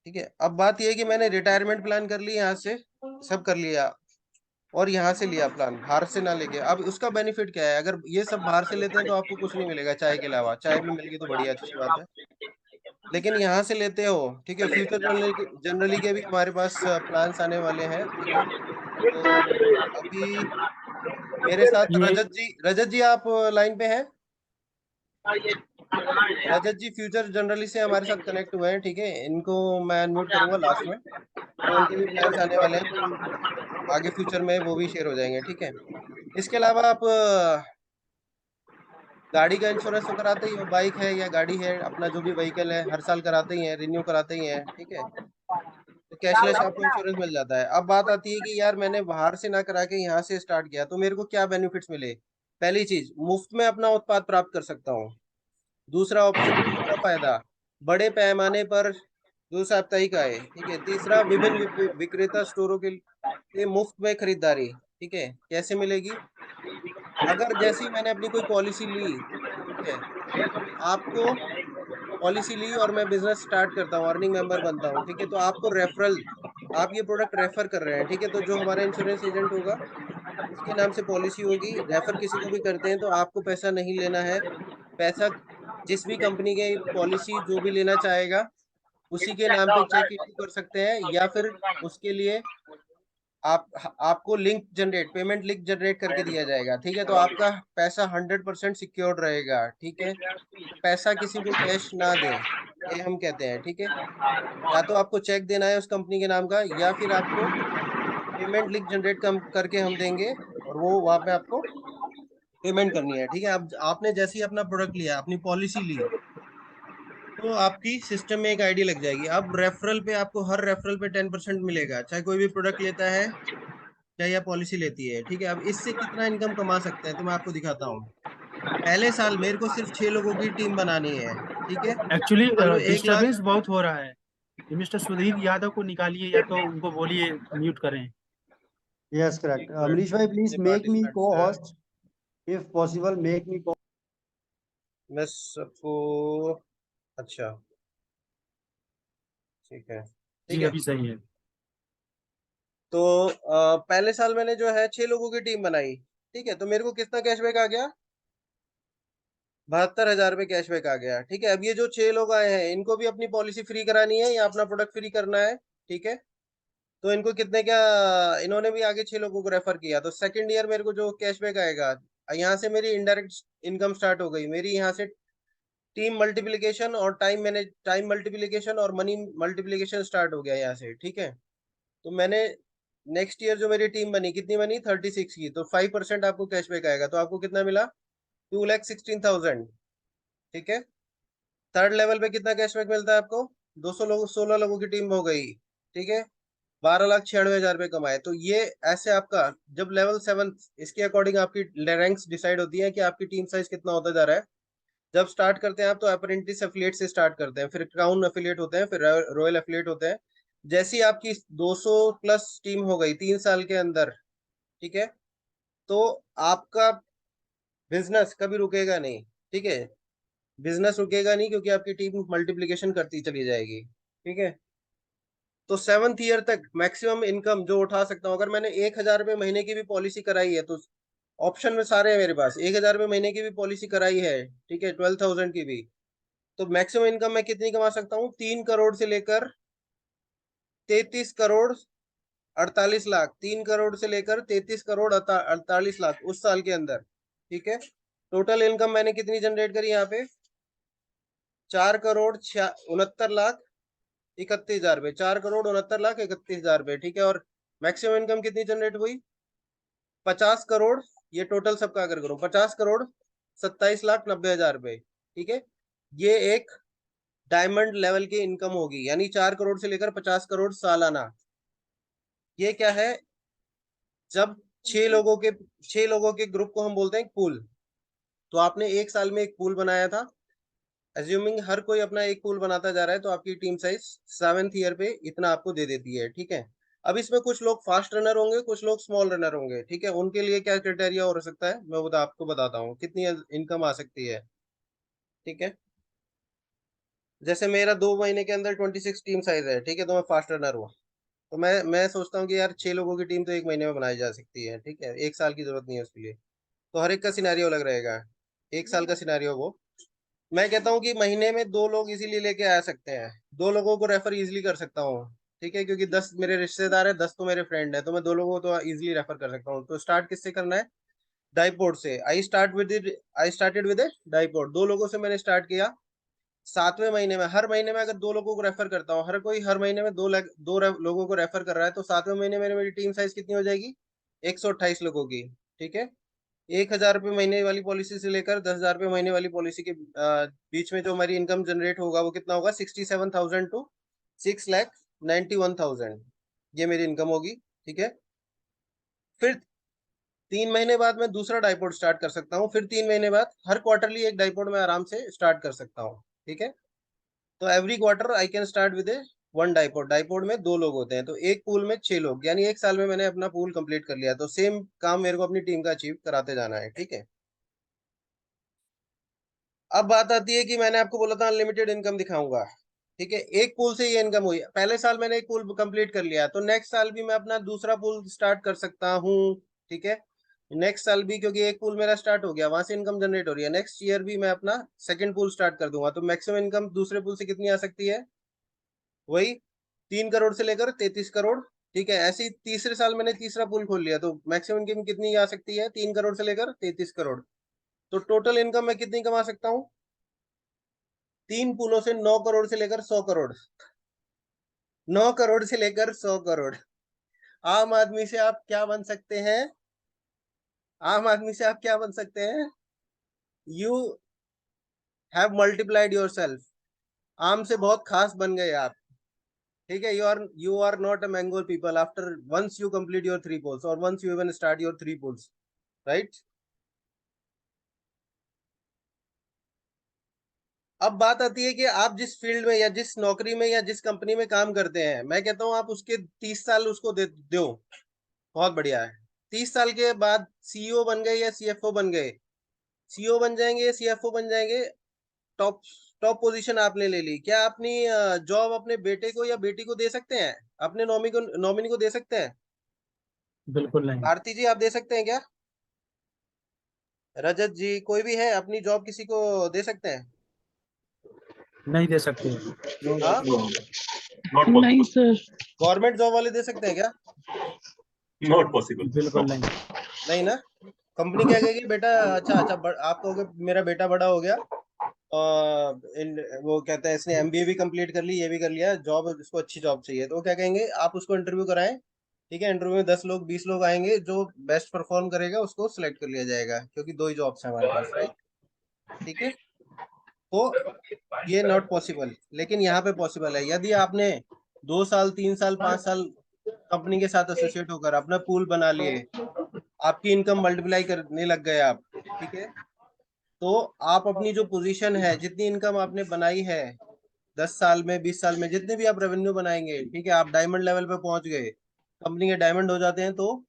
ठीक है। अब बात ये है कि मैंने रिटायरमेंट प्लान कर ली, यहाँ से सब कर लिया, और यहाँ से लिया प्लान, बाहर से ना लेके। अब उसका बेनिफिट क्या है? अगर ये सब बाहर से लेते हैं तो आपको कुछ नहीं मिलेगा चाय के अलावा, चाय भी मिल गई तो बढ़िया, अच्छी बात है। लेकिन यहाँ से लेते हो, ठीक है, फ्यूचर जनरली के भी हमारे पास प्लान्स आने वाले हैं। ठीक है, तो अभी मेरे साथ ये रजत जी आप लाइन पे हैं? रजत जी फ्यूचर जनरली से हमारे साथ कनेक्ट हुए हैं। ठीक है, इनको मैं अनम्यूट करूंगा लास्ट में, तो उनके भी प्लान्स आने वाले हैं, तो आगे फ्यूचर में वो भी शेयर हो जाएंगे। ठीक है, इसके अलावा आप गाड़ी का इंश्योरेंस तो कराते ही हो, बाइक है या गाड़ी है, अपना जो भी व्हीकल है हर साल कराते ही हैं, रिन्यू कराते ही हैं। ठीक है, तो कैशलेस आपको इंश्योरेंस मिल जाता है। अब बात आती है कि यार मैंने बाहर से ना करा के यहाँ से स्टार्ट किया, तो मेरे को क्या बेनिफिट्स मिले? पहली चीज, मुफ्त में अपना उत्पाद प्राप्त कर सकता हूँ। दूसरा फायदा, बड़े पैमाने पर 2 साप्ताहिक आए। ठीक है, तीसरा, विभिन्न विक्रेता स्टोरों के लिए मुफ्त में खरीदारी। ठीक है, कैसे मिलेगी? अगर जैसी मैंने अपनी कोई पॉलिसी ली, ठीक है, आपको पॉलिसी ली और मैं बिजनेस स्टार्ट करता हूँ, अर्निंग मेंबर बनता हूँ, ठीक है, तो आपको रेफरल, आप ये प्रोडक्ट रेफर कर रहे हैं। ठीक है, तो जो हमारा इंश्योरेंस एजेंट होगा उसके नाम से पॉलिसी होगी, रेफर किसी को भी करते हैं तो आपको पैसा नहीं लेना है। पैसा जिस भी कंपनी के पॉलिसी जो भी लेना चाहेगा उसी के नाम पे चेक इशू कर सकते हैं, या फिर उसके लिए आपको पेमेंट लिंक जनरेट करके दिया जाएगा। ठीक है, तो आपका पैसा 100% सिक्योर्ड रहेगा। ठीक है, तो पैसा किसी को कैश ना दें, ये हम कहते हैं। ठीक है, या तो आपको चेक देना है उस कंपनी के नाम का, या फिर आपको पेमेंट लिंक जनरेट करके हम देंगे, और वो वहां पे आपको पेमेंट करनी है। ठीक है, अब आपने जैसे ही अपना प्रोडक्ट लिया, अपनी पॉलिसी ली, तो आपकी सिस्टम में एक आईडी लग जाएगी। अब रेफरल पे आपको, हर रेफरल पे 10% मिलेगा, चाहे कोई भी प्रोडक्ट लेता है चाहे या पॉलिसी लेती है। ठीक है, अब इससे कितना इनकम कमा सकते हैं तो मैं आपको दिखाता हूँ। पहले साल मेरे को सिर्फ 6 लोगों की टीम बनानी है। ठीक है, एक्चुअली मान लो 1 लाख। डिस्टरबेंस बहुत हो रहा है। ये मिस्टर सुधीर यादव को निकालिए या तो उनको बोलिए म्यूट करें। Yes correct. एक मिनट, अमरीश भाई प्लीज कितने मेक मी पार्टिसिपेंट्स को हैं? Host if possible, make me. मैं सबको, अच्छा, ठीक है, ठीक जी है। अभी सही है। तो पहले साल मैंने जो है 6 लोगों की टीम बनाई। ठीक है, तो मेरे को कितना कैशबैक आ गया? 72,000 रुपये कैशबैक आ गया। ठीक है, अब ये जो 6 लोग आए हैं इनको भी अपनी पॉलिसी फ्री करानी है या अपना प्रोडक्ट फ्री करना है। ठीक है, तो इनको कितने क्या, इन्होंने भी आगे 6 लोगों को रेफर किया, तो सेकंड ईयर मेरे को जो कैशबैक आएगा, यहाँ से मेरी इनडायरेक्ट इनकम स्टार्ट हो गई मेरी। यहाँ से टीम मल्टीप्लिकेशन और टाइम मल्टीप्लिकेशन और मनी मल्टीप्लिकेशन स्टार्ट हो गया यहाँ से। ठीक है, तो मैंने नेक्स्ट ईयर जो मेरी टीम बनी, कितनी बनी? 36 की, तो 5% आपको कैशबैक आएगा, तो आपको कितना मिला? 2,16,000। ठीक है, थर्ड लेवल पे कितना कैशबैक मिलता है आपको? 200 लोग, 16 लोगों की टीम हो गई। ठीक है, 12,96,000 रुपये कमाए। तो ये ऐसे आपका जब लेवल 7 इसके अकॉर्डिंग आपकी रैंक्स डिसाइड होती है कि आपकी टीम साइज कितना होता जा रहा है। जब स्टार्ट करते हैं आप तो अप्रेंटिस एफिलिएट से स्टार्ट करते हैं, फिर क्राउन एफिलिएट होते हैं, फिर रॉयल एफिलिएट होते हैं। जैसी आपकी 200 प्लस टीम हो गई 3 साल के अंदर, ठीक है, तो आपका बिजनेस कभी रुकेगा नहीं। ठीक है, बिजनेस रुकेगा नहीं क्योंकि आपकी टीम मल्टीप्लिकेशन करती चली जाएगी। ठीक है, तो 7th ईयर तक मैक्सिमम इनकम जो उठा सकता हूँ, अगर मैंने 1,000 रुपये महीने की भी पॉलिसी कराई है तो ऑप्शन में सारे हैं मेरे पास, 1,000 रुपये महीने की भी पॉलिसी कराई है, ठीक है, 12,000 की भी, तो मैक्सिमम इनकम मैं कितनी कमा सकता हूँ? 3 करोड़ से लेकर 33 करोड़ 48 लाख, 3 करोड़ से लेकर 33 करोड़ 48 लाख उस साल के अंदर। ठीक है, टोटल इनकम मैंने कितनी जनरेट करी यहाँ पे? 4 करोड़ 69 लाख 31,000 रुपये, 4 करोड़ 69 लाख 31,000 रुपये। ठीक है, और मैक्सिमम इनकम कितनी जनरेट हुई? 50 करोड़, ये टोटल सबका अगर करूं 50 करोड़ 27 लाख 90,000 रुपये। ठीक है, ये एक डायमंड लेवल की इनकम होगी, यानी 4 करोड़ से लेकर 50 करोड़ सालाना। ये क्या है? जब 6 लोगों के ग्रुप को हम बोलते हैं पूल। तो आपने एक साल में एक पूल बनाया था, अज्यूमिंग हर कोई अपना एक पूल बनाता जा रहा है, तो आपकी टीम साइज 7th ईयर पे इतना आपको दे देती है। ठीक है, अब इसमें कुछ लोग फास्ट रनर होंगे, कुछ लोग स्मॉल रनर होंगे। ठीक है, उनके लिए क्या क्राइटेरिया हो सकता है मैं आपको बताता हूँ कितनी इनकम आ सकती है। ठीक है, जैसे मेरा 2 महीने के अंदर 26 टीम साइज है, ठीक है, तो मैं फास्ट रनर हूँ, तो मैं सोचता हूँ कि यार 6 लोगों की टीम तो 1 महीने में बनाई जा सकती है। ठीक है, 1 साल की जरूरत नहीं है उसके लिए, तो हर एक का सिनेरियो अलग रहेगा। 1 साल का सिनेरियो वो मैं कहता हूँ कि महीने में 2 लोग इजीली लेके आ सकते हैं, 2 लोगों को रेफर इजीली कर सकता हूँ। ठीक है, क्योंकि 10 मेरे रिश्तेदार है, 10 तो मेरे फ्रेंड है, तो मैं 2 लोगों को तो इजीली रेफर कर सकता हूँ। तो स्टार्ट किससे करना है? डाइपोर्ट से। आई स्टार्टेड विद डाइपोर्ट, 2 लोगों से मैंने स्टार्ट किया। 7वें महीने में, हर महीने में अगर 2 लोगों को रेफर करता हूँ, हर कोई हर महीने में लोगों को रेफर कर रहा है, तो 7वें महीने में मेरी टीम साइज कितनी हो जाएगी? 128 लोगों की। ठीक है, 1,000 रुपये महीने वाली पॉलिसी से लेकर 10,000 रुपये महीने वाली पॉलिसी के बीच में जो हमारी इनकम जनरेट होगा वो कितना होगा? 67,000 टू 6,91,000, ये मेरी इनकम होगी। ठीक है, फिर 3 महीने बाद मैं दूसरा डाइपोर्ट स्टार्ट कर सकता हूँ, फिर 3 महीने बाद हर क्वार्टरली एक डाइपोर्ट में आराम से स्टार्ट कर सकता हूँ। ठीक है, तो every quarter I can start with a 1 डाइपोर्ट। डाइपोर्ट में 2 लोग होते हैं, तो एक पूल में 6 लोग, यानी 1 साल में मैंने अपना पूल कंप्लीट कर लिया। तो सेम काम मेरे को अपनी टीम का अचीव कराते जाना है। ठीक है, अब बात आती है कि मैंने आपको बोला था अनलिमिटेड इनकम दिखाऊंगा। ठीक है, एक पूल से ये इनकम हुई, पहले साल मैंने एक पूल कंप्लीट कर लिया, तो नेक्स्ट साल भी मैं अपना दूसरा पूल स्टार्ट कर सकता हूँ। ठीक है, नेक्स्ट साल भी, क्योंकि एक पूल मेरा स्टार्ट हो गया, वहां से इनकम जनरेट हो रही है, नेक्स्ट ईयर भी मैं अपना सेकंड पूल स्टार्ट कर दूंगा। तो मैक्सिमम इनकम दूसरे पूल से कितनी आ सकती है? वही 3 करोड़ से लेकर 33 करोड़। ठीक है, ऐसे ही तीसरे साल मैंने तीसरा पूल खोल लिया, तो मैक्सिमम इनकम कितनी आ सकती है? 3 करोड़ से लेकर 33 करोड़। तो टोटल इनकम मैं कितनी कमा सकता हूँ? 3 पुलों से 9 करोड़ से लेकर 100 करोड़, 9 करोड़ से लेकर 100 करोड़। आम आदमी से आप क्या बन सकते हैं? आम आदमी से आप क्या बन सकते हैं? You have multiplied yourself. आम से बहुत खास बन गए आप। ठीक है, you are not a mango people after once you complete your 3 polls और once you even start your 3 polls, right? अब बात आती है कि आप जिस फील्ड में या जिस नौकरी में या जिस कंपनी में काम करते हैं, मैं कहता हूं आप उसके 30 साल उसको दो, बहुत बढ़िया है। 30 साल के बाद सीईओ बन गए या सीएफओ बन गए, सीईओ बन जाएंगे या सीएफओ बन जाएंगे, टॉप टॉप पोजीशन आपने ले ली, क्या अपनी जॉब अपने बेटे को या बेटी को दे सकते हैं? अपने नॉमिनी को दे सकते हैं? बिल्कुल नहीं। भारती जी आप दे सकते हैं क्या? रजत जी, कोई भी है अपनी जॉब किसी को दे सकते हैं? नहीं दे सकते। हाँ, Not नहीं possible. सर। गवर्नमेंट जॉब वाले दे सकते हैं क्या? Not possible. बिल्कुल No. नहीं। नहीं ना, कंपनी क्या कहेगी? बेटा अच्छा अच्छा आप कहोगे मेरा बेटा बड़ा हो गया, वो कहते हैं इसने एमबीए भी कंप्लीट कर ली, ये भी कर लिया, जॉब इसको अच्छी जॉब चाहिए, तो वो क्या कहेंगे? आप उसको इंटरव्यू कराएं। ठीक है, इंटरव्यू में 10 लोग 20 लोग आएंगे, जो बेस्ट परफॉर्म करेगा उसको सिलेक्ट कर लिया जाएगा, क्योंकि 2 ही जॉब्स हैं हमारे पास, राइट? ठीक है, तो ये नॉट पॉसिबल, लेकिन यहाँ पे पॉसिबल है। यदि आपने 2 साल 3 साल 5 साल कंपनी के साथ एसोसिएट होकर अपना पूल बना लिए, आपकी इनकम मल्टीप्लाई करने लग गए आप, ठीक है। तो आप अपनी जो पोजीशन है, जितनी इनकम आपने बनाई है 10 साल में, 20 साल में, जितने भी आप रेवेन्यू बनाएंगे, ठीक है, आप डायमंड लेवल पे पहुंच गए, कंपनी के डायमंड हो जाते हैं, तो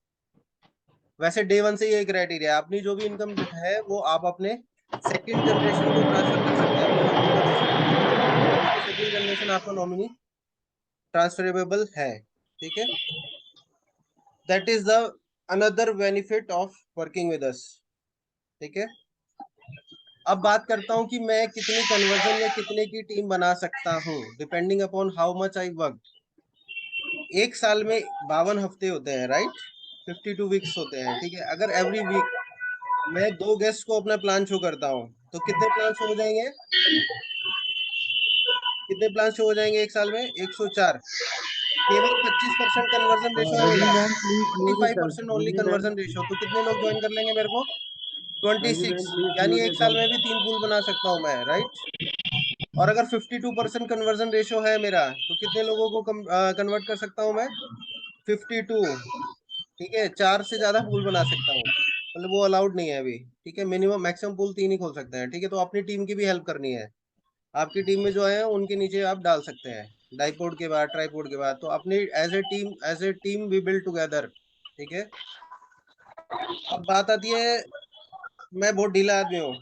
वैसे डे वन से ये क्राइटेरिया है, अपनी जो भी इनकम है वो आप अपने सेकंड जनरेशन को ट्रांसफर कर सकते हैं, अपने नॉमिनी को दे सकते हैं। सेकंड जनरेशन आपका नॉमिनी ट्रांसफरेबल है, ठीक है। That is the another benefit of working with us, ठीक है। अब बात करता हूं कि मैं कितनी कन्वर्जन या कितने की टीम बना सकता हूं, depending upon how much I work. एक साल में 52 हफ्ते होते हैं, राइट, 52 वीक्स होते हैं, ठीक है। अगर एवरी वीक मैं 2 गेस्ट को अपना प्लान शो करता हूं, तो कितने प्लान शो हो जाएंगे, कितने प्लान शो हो जाएंगे एक साल में? 104। केवल 25% कन्वर्जन रेशो है मेरा, Rajni ma'am, please mute yourself. 25% only Rajni ma'am, conversion ratio, तो कितने लोग ज्वाइन कर लेंगे मेरे को? Rajni 26। ma'am, please यानी mute एक साल में भी yourself. 3 पूल बना सकता हूं मैं, राइट। और अगर 52% कन्वर्जन रेशो है मेरा, तो कितने लोगों को कन्वर्ट कर सकता हूं मैं? 52, ठीक है। 4 से ज्यादा पूल बना सकता हूँ, मतलब वो अलाउड नहीं है अभी, ठीक है। मिनिमम मैक्सिमम पूल 3 ही खोल सकते हैं, ठीक है। तो अपनी टीम की भी हेल्प करनी है, आपकी टीम में जो है उनके नीचे आप डाल सकते हैं, डाइपोड के बाद, ट्राइपोड के बाद, तो अपनी as a team we build together, ठीक है। अब बात आती है, मैं बहुत ढीला आदमी हूँ,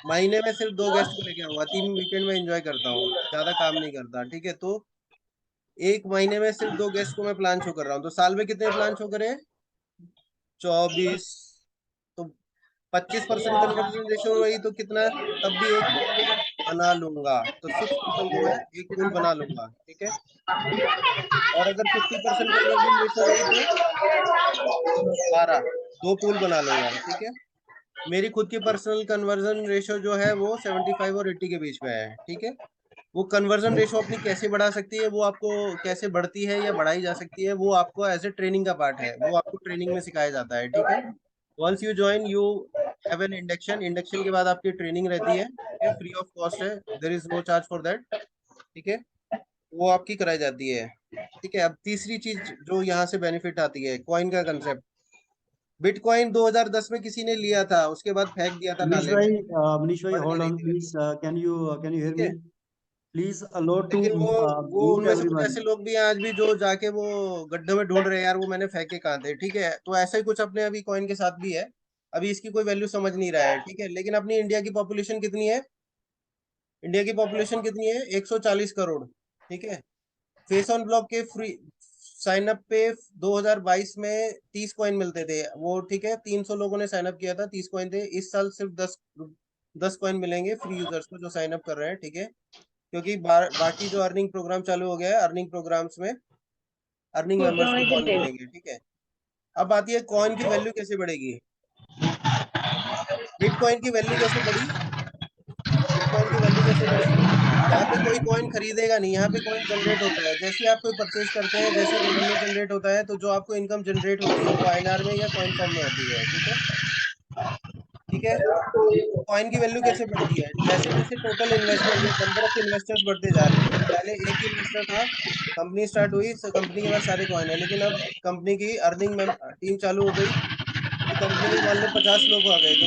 महीने में सिर्फ 2 गेस्ट को लेके आऊंगा, 3 वीकेंड में एंजॉय करता हूँ, ज्यादा काम नहीं करता, ठीक है। तो एक महीने में सिर्फ 2 गेस्ट को मैं प्लान शो कर रहा हूँ, तो साल में कितने प्लान शो करें? 24। तो 25% कन्वर्जन रेशो रही तो कितना, तब भी एक पूल बना लूंगा, तो 6 पीपल को मैं एक पूल बना लूंगा, ठीक है। और अगर 50% कन्वर्जन रेशो रही तो 12, 2 पूल बना लूंगा, ठीक है। मेरी खुद की पर्सनल कन्वर्जन रेशो जो है वो 75 और 80 के बीच में है, ठीक है। वो कन्वर्जन रेशो अपनी कैसे बढ़ा सकती है, वो आपको कैसे बढ़ती है या बढ़ाई जा सकती है, वो आपको एज ए ट्रेनिंग का पार्ट है, वो आपको ट्रेनिंग में सिखाया जाता है, ठीक है। Once you join you have an induction, induction के बाद आपकी ट्रेनिंग रहती है, फ्री ऑफ कॉस्ट है, there is no charge for that, ठीक है। वो आपकी कराई जाती है, ठीक है। अब तीसरी चीज जो यहाँ से बेनिफिट आती है, कॉइन का कंसेप्ट। बिटकॉइन 2010 में किसी ने लिया था, उसके बाद फेंक दिया था नाले में, Manish bhai, बढ़ नहीं hold रही on, थी value, please. Can you hear ठीक है। me? Please allow to लेकिन वो mute उनमें से कुछ everyone. ऐसे लोग भी हैं आज भी जो जाके वो गड्ढे में ढूंढ रहे हैं, यार वो मैंने फेंके कहाँ थे, ठीक है। तो ऐसा ही कुछ अपने अभी कॉइन के साथ भी है, अभी इसकी कोई वैल्यू समझ नहीं रहा है, ठीक है। लेकिन अपनी इंडिया की पॉपुलेशन कितनी है, इंडिया की पॉपुलेशन कितनी है? 140 करोड़, ठीक है। फेस ऑन ब्लॉक के फ्री साइन अप पे 2022 में 30 कॉइन मिलते थे वो, ठीक है। 300 लोगों ने साइन अप किया था, 30 कॉइन थे। इस साल सिर्फ 10 कॉइन मिलेंगे फ्री यूजर्स को जो साइन अप कर रहे हैं, ठीक है। क्योंकि बाकी जो अर्निंग प्रोग्राम चालू हो गया है, अर्निंग प्रोग्राम्स में अर्निंग मेंबर्स को कॉइन मिलेंगे, ठीक है। अब आती है कॉइन की वैल्यू कैसे बढ़ेगी, बिटकॉइन की वैल्यू कैसे बढ़ी, बिटकॉइन की वैल्यू कैसे बढ़ी? यहाँ पे कोई कॉइन खरीदेगा नहीं, यहाँ पे कॉइन जनरेट होता है, जैसे ही आप कोई परचेज करते हैं, जैसे रेवेन्यू जनरेट होता है, तो जो आपको इनकम जनरेट होती है वो आईएनआर में या कॉइन फॉर्म में होती है, ठीक है, ठीक है। कॉइन की वैल्यू कैसे बढ़ती है? जैसे जैसे टोटल इन्वेस्टमेंट या नंबर ऑफ इन्वेस्टर्स बढ़ते जा रहे हैं, पहले एक ही इन्वेस्टर था, कंपनी स्टार्ट हुई, कंपनी के पास सारे कॉइन है, लेकिन अब कंपनी की अर्निंग में टीम चालू हो गई, तो कंपनी में मान लो 50 लोग आ गए, तो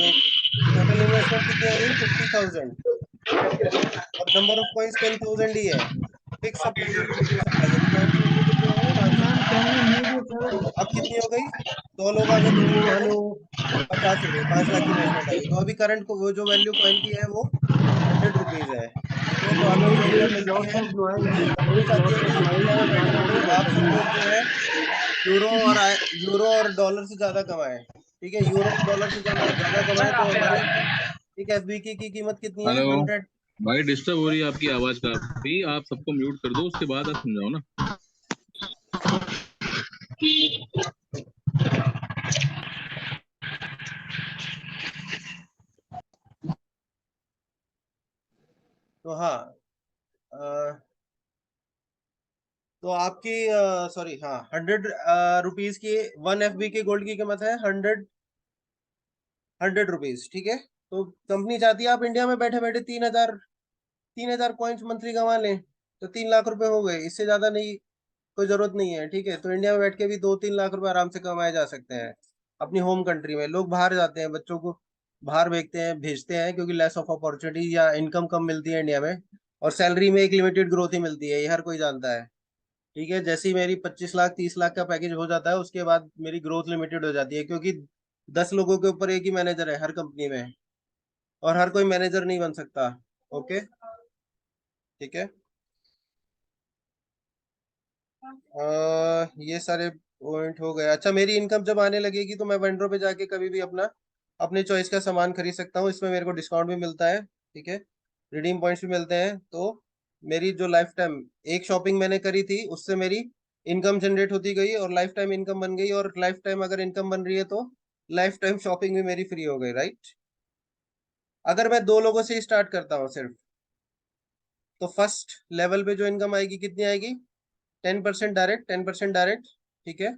टोटल इन्वेस्टमेंट कितनी आ गई? 50,000, और नंबर ऑफ कॉइन्स 10,000 ही है, फिक्स सप्लाई है, लिमिटेड सप्लाई है, तो कॉइन की वैल्यू कितनी हो गई? 500। Ma'am, can you mute yourself? अब कितनी हो गई? 100 लोग आ गए तो Hello, कितनी हो गई? hello. 50 हो गई, 5 लाख की इन्वेस्टमेंट आ गई, तो अभी करंट को वो जो वैल्यू कॉइन की है वो 100 रुपीज है, ठीक है। तो आपको जो There इनकम is मिलती lots है, of noise. There company is चाहती है lots कि of noise. इंडिया में We बैठे can't hear बैठे you आप सब properly. लोग जो है यूरो और डॉलर से ज्यादा कमाए, ठीक है। यूरो और डॉलर से ज्यादा कमाए, तो हमारी एक एफबीके की कीमत कितनी है? हेलो 100। भाई, डिस्टर्ब हो रही है आपकी आवाज काफी, आप सबको म्यूट कर दो, उसके बाद आप समझाओ ना। तो हाँ, तो आपकी सॉरी, हाँ, 100 रुपीज की 1 FB की गोल्ड की कीमत है 100 रुपीज, ठीक है। तो कंपनी चाहती है आप इंडिया में बैठे बैठे 3,000 कॉइन्स मंथली कमा लें, तो 3 लाख रुपए हो गए, इससे ज्यादा नहीं कोई जरूरत नहीं है, ठीक है। तो इंडिया में बैठ के भी 2-3 लाख रुपए आराम से कमाए जा सकते हैं अपनी होम कंट्री में। लोग बाहर जाते हैं, बच्चों को बाहर भेजते हैं क्योंकि लेस ऑफ अपॉर्चुनिटी या इनकम कम मिलती है इंडिया में, और सैलरी में एक लिमिटेड ग्रोथ ही मिलती है, ये हर कोई जानता है, ठीक है। जैसे ही मेरी 25 लाख 30 लाख का पैकेज हो जाता है, उसके बाद मेरी ग्रोथ लिमिटेड हो जाती है, क्योंकि 10 लोगों के ऊपर एक ही मैनेजर है हर कंपनी में, और हर कोई मैनेजर नहीं बन सकता। ओके, ठीक है। ये सारे पॉइंट हो गए। अच्छा, मेरी इनकम जब आने लगेगी तो मैं वेंडरों पे जाके कभी भी अपने चॉइस का सामान खरीद सकता हूँ, इसमें मेरे को डिस्काउंट भी मिलता है, ठीक है, रिडीम पॉइंट्स भी मिलते हैं। तो मेरी जो लाइफ टाइम एक शॉपिंग मैंने करी थी, उससे मेरी इनकम जनरेट होती गई और लाइफ टाइम इनकम बन गई, और लाइफ टाइम अगर इनकम बन रही है तो लाइफ टाइम शॉपिंग भी मेरी फ्री हो गई, राइट। अगर मैं 2 लोगों से स्टार्ट करता हूँ सिर्फ, तो फर्स्ट लेवल पे जो इनकम आएगी कितनी आएगी? 10% डायरेक्ट, 10% डायरेक्ट, ठीक है।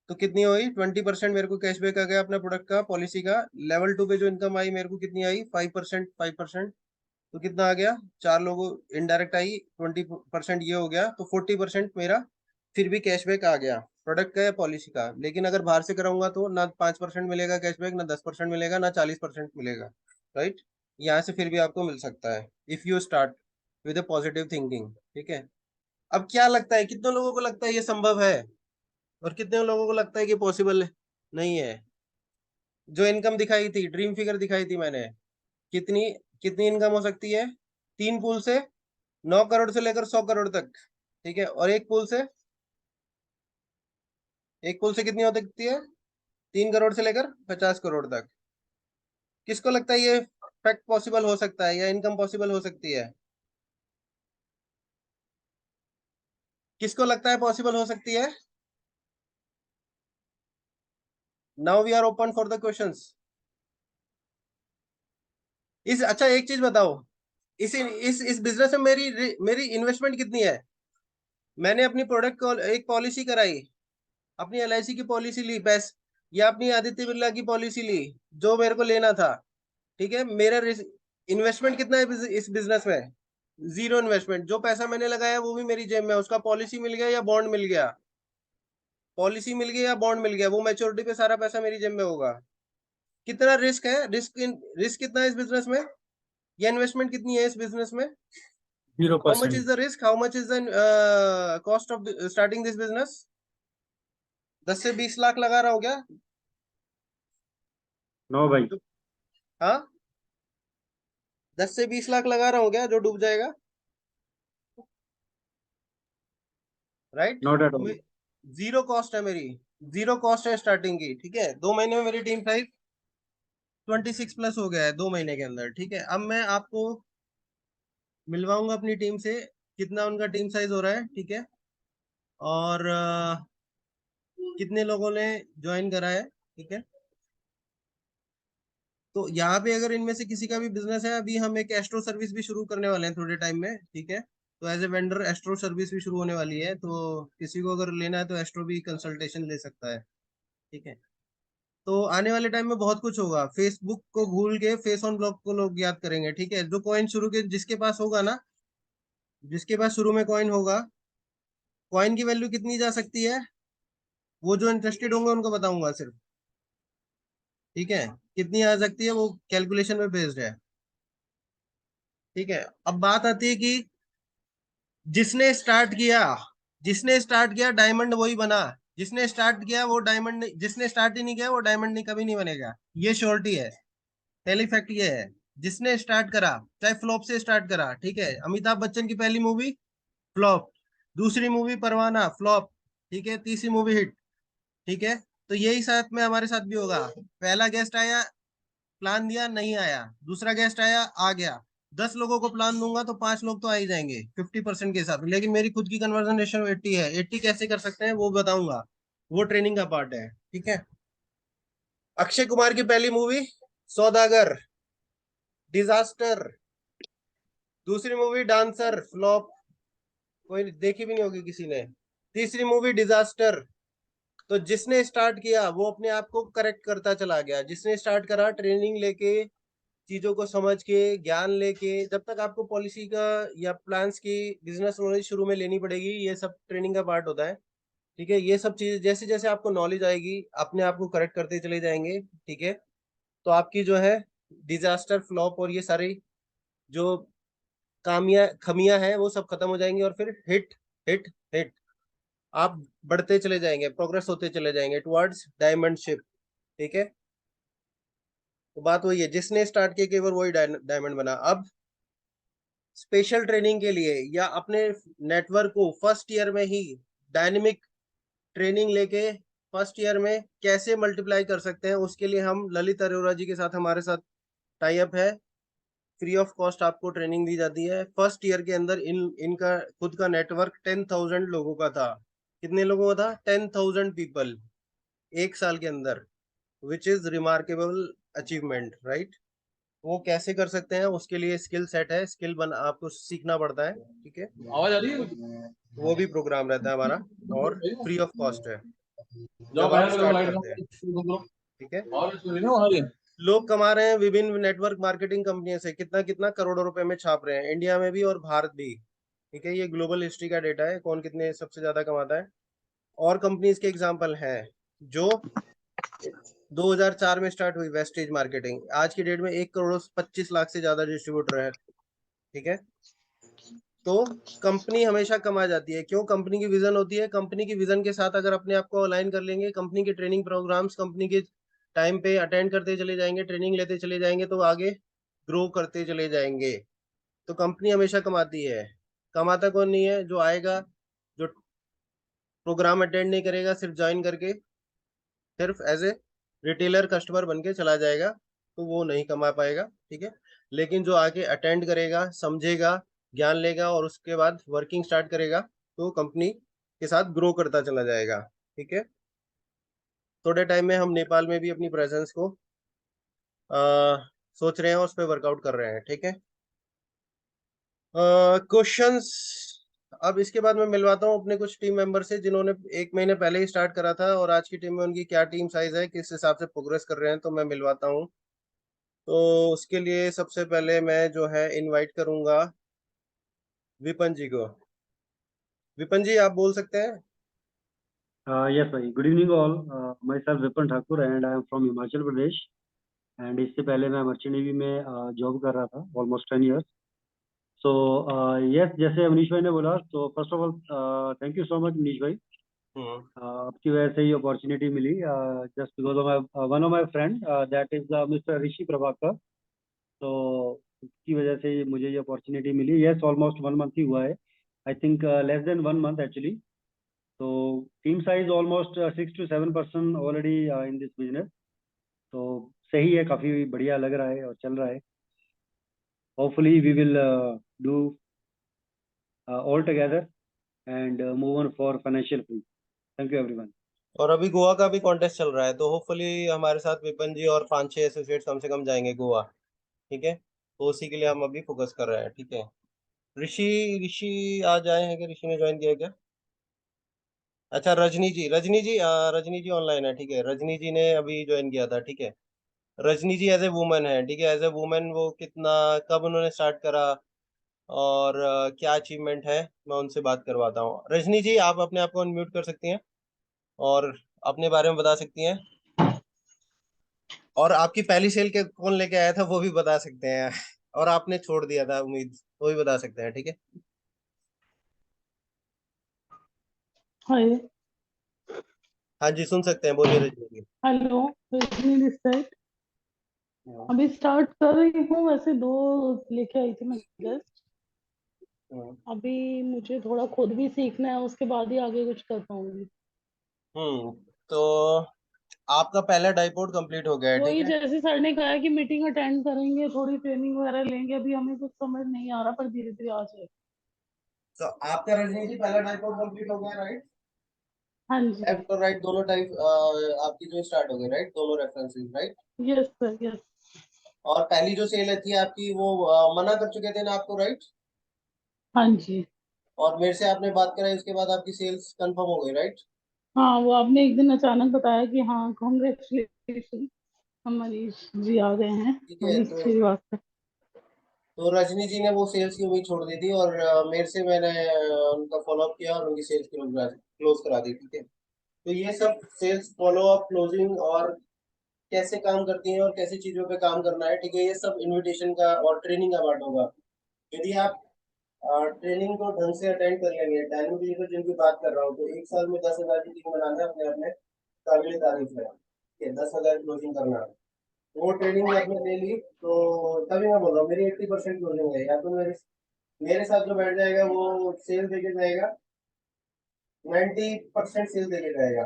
तो कितनी हुई? 20% मेरे को कैशबैक आ गया अपने प्रोडक्ट का, पॉलिसी का। लेवल 2 पे जो इनकम आई मेरे को कितनी आई? 5%, 5%। तो कितना आ गया? 4 लोगों इनडायरेक्ट आई, 20% ये हो गया, तो 40% मेरा फिर भी कैशबैक आ गया, प्रोडक्ट का या पॉलिसी का। लेकिन अगर बाहर से कराऊंगा तो ना 5% मिलेगा कैशबैक, ना 10% मिलेगा, ना 40% मिलेगा, राइट। यहाँ से फिर भी आपको मिल सकता है if you start with a positive thinking, ठीक है। अब क्या लगता है, कितने लोगों को लगता है ये संभव है, और कितने लोगों को लगता है कि पॉसिबल नहीं है? जो इनकम दिखाई थी, ड्रीम फिगर दिखाई थी मैंने, कितनी कितनी इनकम हो सकती है? 3 पूल से 9 करोड़ से लेकर 100 करोड़ तक, ठीक है। और एक पुल से कितनी हो सकती है? 3 करोड़ से लेकर 50 करोड़ तक। किसको लगता है ये फैक्ट पॉसिबल हो सकता है, या इनकम पॉसिबल हो सकती है? किसको लगता है पॉसिबल हो सकती है? Now we are open for the questions. अच्छा, एक चीज बताओ, इस बिजनेस में मेरी मेरी इन्वेस्टमेंट कितनी है? मैंने अपनी प्रोडक्ट को एक पॉलिसी कराई, अपनी LIC की पॉलिसी ली, या अपनी आदित्य बिरला की पॉलिसी ली, जो मेरे को लेना था, ठीक है। मेरा इन्वेस्टमेंट कितना है इस बिजनेस में? 0 इन्वेस्टमेंट। जो पैसा मैंने लगाया वो भी मेरी जेब में है, उसका पॉलिसी मिल गया या बॉन्ड मिल गया, पॉलिसी मिल गई या बॉन्ड मिल गया, वो मैच्योरिटी पे सारा पैसा मेरी जेब में होगा। कितना रिस्क है, रिस्क कितना है इस बिजनेस में, या इन्वेस्टमेंट कितनी है इस बिजनेस में? How much 0%। is the risk? How much is the cost of starting this business? 10 से 20 लाख लगा रहा हूँ क्या? नो भाई। हाँ, 10 से 20 लाख लगा रहा हूँ क्या जो डूब जाएगा, right. Not at all. Zero cost है मेरी, जीरो कॉस्ट है स्टार्टिंग की, ठीक है। 2 महीने में मेरी टीम साइज 26+ हो गया है 2 महीने के अंदर, ठीक है। अब मैं आपको मिलवाऊंगा अपनी टीम से, कितना उनका टीम साइज हो रहा है, ठीक है, और कितने लोगों ने ज्वाइन करा है, ठीक है। तो यहाँ पे अगर इनमें से किसी का भी बिजनेस है, अभी हम एक एस्ट्रो सर्विस भी शुरू करने वाले हैं थोड़े टाइम में, ठीक है। तो as a vendor astro service भी शुरू होने वाली है, तो किसी को अगर लेना है तो एस्ट्रो भी कंसल्टेशन ले सकता है, ठीक है। तो आने वाले टाइम में बहुत कुछ होगा। फेसबुक को भूल के फेस ऑन ब्लॉक को लोग याद करेंगे, ठीक है। जो कॉइन शुरू के जिसके पास होगा ना, जिसके पास शुरू में कॉइन होगा, कॉइन की वैल्यू कितनी जा सकती है, वो जो इंटरेस्टेड होंगे उनको बताऊंगा सिर्फ, ठीक है। कितनी आ सकती है वो कैलकुलेशन में बेस्ड है, ठीक है। अब बात आती है कि जिसने स्टार्ट किया जिसने स्टार्ट किया डायमंड वही बना, जिसने स्टार्ट किया वो डायमंड नहीं, जिसने स्टार्ट ही नहीं किया वो डायमंड नहीं, कभी नहीं बनेगा, ये श्योरिटी है। पहली फैक्ट ये है, जिसने स्टार्ट करा, चाहे फ्लॉप से स्टार्ट करा, ठीक है। अमिताभ बच्चन की पहली मूवी फ्लॉप, दूसरी मूवी परवाना फ्लॉप, ठीक है, तीसरी मूवी हिट, ठीक है। तो यही साथ में हमारे साथ भी होगा। पहला गेस्ट आया, प्लान दिया, नहीं आया, दूसरा गेस्ट आया, आ गया। 10 लोगों को प्लान दूंगा तो 5 लोग तो आ ही जाएंगे 50% के हिसाब से, लेकिन मेरी खुद की कन्वर्जन रेशियो 80 है। 80 कैसे कर सकते हैं वो बताऊंगा, वो ट्रेनिंग का पार्ट है, ठीक है। अक्षय कुमार की पहली मूवी सौदागर, डिजास्टर। दूसरी मूवी डांसर, फ्लॉप, कोई देखी भी नहीं होगी किसी ने। तीसरी मूवी डिजास्टर। तो जिसने स्टार्ट किया वो अपने आप को करेक्ट करता चला गया, जिसने स्टार्ट करा ट्रेनिंग लेके, चीजों को समझ के ज्ञान लेके, जब तक आपको पॉलिसी का या प्लान्स की बिजनेस नॉलेज शुरू में लेनी पड़ेगी, ये सब ट्रेनिंग का पार्ट होता है। ठीक है, ये सब चीज जैसे जैसे आपको नॉलेज आएगी अपने आप को करेक्ट करते चले जाएंगे। ठीक है, तो आपकी जो है डिजास्टर, फ्लॉप और ये सारी जो खमियां हैं वो सब खत्म हो जाएंगी, और फिर हिट हिट हिट आप बढ़ते चले जाएंगे, प्रोग्रेस होते चले जाएंगे टुवर्ड्स डायमंड शिप। ठीक है, तो बात वही है, जिसने स्टार्ट किया केवल वही डायमंड बना। अब स्पेशल ट्रेनिंग के लिए या अपने नेटवर्क को फर्स्ट ईयर में ही डायनेमिक ट्रेनिंग लेके फर्स्ट ईयर में कैसे मल्टीप्लाई कर सकते हैं, उसके लिए हम ललित अरोरा जी के साथ, हमारे साथ टाई अप है। फ्री ऑफ कॉस्ट आपको ट्रेनिंग दी जाती है। फर्स्ट ईयर के अंदर इनका खुद का नेटवर्क 10,000 लोगों का था। कितने लोगों का था? 10,000 पीपल एक साल के अंदर, which is remarkable achievement, right. वो कैसे कर सकते हैं, उसके लिए स्किल सेट है, स्किल बन आपको सीखना पड़ता है। ठीक है, आवाज आ रही है? वो भी प्रोग्राम रहता है हमारा, और फ्री ऑफ कॉस्ट है जाओ जब आप बाहर स्टार्ट लाइट करते हैं। करो। ठीक है, और सुन ना वहां लोग कमा रहे हैं विभिन्न नेटवर्क मार्केटिंग कंपनियों से, कितना कितना करोड़ों रुपए में छाप रहे हैं, इंडिया में भी और भारत भी। ठीक है, ये ग्लोबल हिस्ट्री का डेटा है, कौन कितने सबसे ज्यादा कमाता है। और कंपनीज के एग्जांपल हैं जो 2004 में स्टार्ट हुई, वेस्टेज मार्केटिंग, आज की डेट में 1,25,00,000 से ज्यादा डिस्ट्रीब्यूटर है। ठीक है, तो कंपनी हमेशा कमा जाती है, क्यों? कंपनी की विजन होती है, कंपनी की विजन के साथ अगर अपने आप को अलाइन कर लेंगे, कंपनी के ट्रेनिंग प्रोग्राम्स कंपनी के टाइम पे अटेंड करते चले जाएंगे, ट्रेनिंग लेते चले जाएंगे, तो आगे ग्रो करते चले जाएंगे। तो कंपनी हमेशा कमाती है। कमाता कौन नहीं है? जो आएगा, जो प्रोग्राम अटेंड नहीं करेगा, सिर्फ ज्वाइन करके सिर्फ एज ए रिटेलर कस्टमर बन के चला जाएगा, तो वो नहीं कमा पाएगा। ठीक है, लेकिन जो आके अटेंड करेगा, समझेगा, ज्ञान लेगा और उसके बाद वर्किंग स्टार्ट करेगा, तो कंपनी के साथ ग्रो करता चला जाएगा। ठीक है, थोड़े टाइम में हम नेपाल में भी अपनी प्रेजेंस को सोच रहे हैं, उस पर वर्कआउट कर रहे हैं। ठीक है, क्वेश्चंस अब इसके बाद मैं मिलवाता हूँ अपने कुछ टीम मेंबर से, जिन्होंने 1 महीने पहले ही स्टार्ट करा था, और आज की टीम में उनकी क्या टीम साइज है, किस हिसाब से प्रोग्रेस कर रहे हैं, तो मैं मिलवाता हूँ। तो उसके लिए सबसे पहले मैं जो है इनवाइट करूंगा विपन जी को। विपन जी, आप बोल सकते हैं? Yes, भाई. Good evening all. Myself Vipin Thakur and I am from Himachal Pradesh. And इससे पहले मैं मर्चेंट नेवी में जॉब कर रहा था almost 10 years. So yes, जैसे अवनीश भाई ने बोला, तो first of all thank you so much Manish भाई. आपकी वजह से ये अपॉर्चुनिटी मिली, just because of one of my friend that is mister Rishi Prabhakar. तो उसकी वजह से मुझे ये अपॉर्चुनिटी मिली. यस, ऑलमोस्ट 1 मंथ ही हुआ है. I think less than 1 month actually. तो team size almost 6 to 7% already in this business. तो सही है, काफ़ी बढ़िया लग रहा है और चल रहा है. Hopefully we will do all together and move on for financial free. Thank you everyone. और अभी गोवा का भी कॉन्टेस्ट चल रहा है, तो होपफुली हमारे साथ विपन जी और 5-6 एसोसिएट्स कम से कम जाएंगे गोवा। ठीक है, तो उसी के लिए हम अभी फोकस कर रहे हैं। ठीक है, ऋषि ऋषि आज आए हैं कि ऋषि ने ज्वाइन किया है क्या? अच्छा, रजनी जी ऑनलाइन है। ठीक है, रजनी जी ने अभी ज्वाइन किया था। ठीक है, रजनी जी एज ए वुमन है। ठीक है, एज ए वुमन वो कितना, कब उन्होंने स्टार्ट करा और क्या अचीवमेंट है, मैं उनसे बात करवाता हूँ। रजनी जी, आप अपने आप को अनम्यूट कर सकती हैं और अपने बारे में बता सकती हैं, और आपकी पहली सेल के कौन लेके आया था वो भी बता सकते हैं और आपने छोड़ दिया था उम्मीद, वो भी बता सकते हैं। ठीक है, हाय, हाँ जी, सुन सकते हैं, बोलिए Rajni ji. Hello, Rajni this side. अभी स्टार्ट कर रही हूँ, वैसे 2 लेके आई थी मैं गेस्ट. अभी मुझे थोड़ा खुद भी सीखना है, उसके बाद ही आगे कुछ कर पाऊंगी. तो आपका पहला डाइपोड कंप्लीट हो गया है। ठीक वही है, जैसे सर ने कहा है कि मीटिंग अटेंड करेंगे, थोड़ी ट्रेनिंग वगैरह लेंगे. अभी हमें कुछ समझ नहीं आ रहा, पर धीरे धीरे आ जाएगा. तो आपका रजनी जी पहला डाइपोड कंप्लीट हो गया, राइट? हाँ जी. लेफ्ट और राइट दोनों टाइप आपकी जो स्टार्ट हो गई, राइट? दोनों references, right? Yes sir, yes. और पहली जो सेल थी आपकी वो मना कर चुके थे ना आपको, राइट? हाँ जी. और मेरे से आपने बात कराई, उसके बाद आपकी सेल्स कंफर्म हो गई, राइट? हाँ, वो आपने एक दिन अचानक बताया कि हाँ, कॉन्ग्रेचुलेशन, हम मनीष जी आ गए हैं, ठीक है, मनीष श्रीवास्तव। तो रजनी जी ने वो सेल्स की उम्मीद छोड़ दी थी और मेरे से मैंने उनका फॉलोअप किया और उनकी सेल्स की क्लोज करा दी। ठीक है, तो ये सब सेल्स फॉलोअप, क्लोजिंग और कैसे काम करती हैं और कैसी चीजों पे काम करना है, ठीक है, ये सब इनविटेशन का और ट्रेनिंग का पार्ट होगा। यदि आप ट्रेनिंग को ढंग से अटेंड कर लेंगे, टाइम की तो जिनकी बात कर रहा हूँ, तो 1 साल में 10,000 की टीम बनाना अपने अपने काबिल तारीफ है। ठीक है, 10,000 क्लोजिंग करना, वो ट्रेनिंग आपने ले ली तो तभी मैं बोल रहा हूँ मेरी 80% क्लोजिंग है। या तो मेरे साथ जो बैठ जाएगा वो सेल देके जाएगा, 90% सेल देके जाएगा,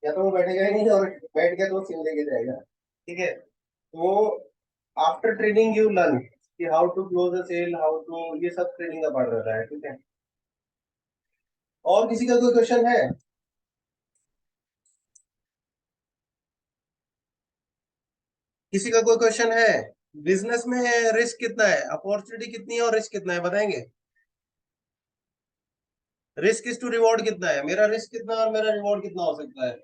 या तो वो बैठेगा ही नहीं और बैठ गया तो वो सेल देके जाएगा। ठीक है, तो आफ्टर ट्रेनिंग यू लर्न कि how to close a sale, how to, ये सब ट्रेनिंग का पार्ट रहता है। ठीक है, और किसी का कोई क्वेश्चन है? किसी का कोई क्वेश्चन है? बिजनेस में रिस्क कितना है, अपॉर्चुनिटी कितनी है और रिस्क कितना है, बताएंगे? रिस्क इज टू रिवॉर्ड कितना है, मेरा रिस्क कितना और मेरा रिवॉर्ड कितना हो सकता है?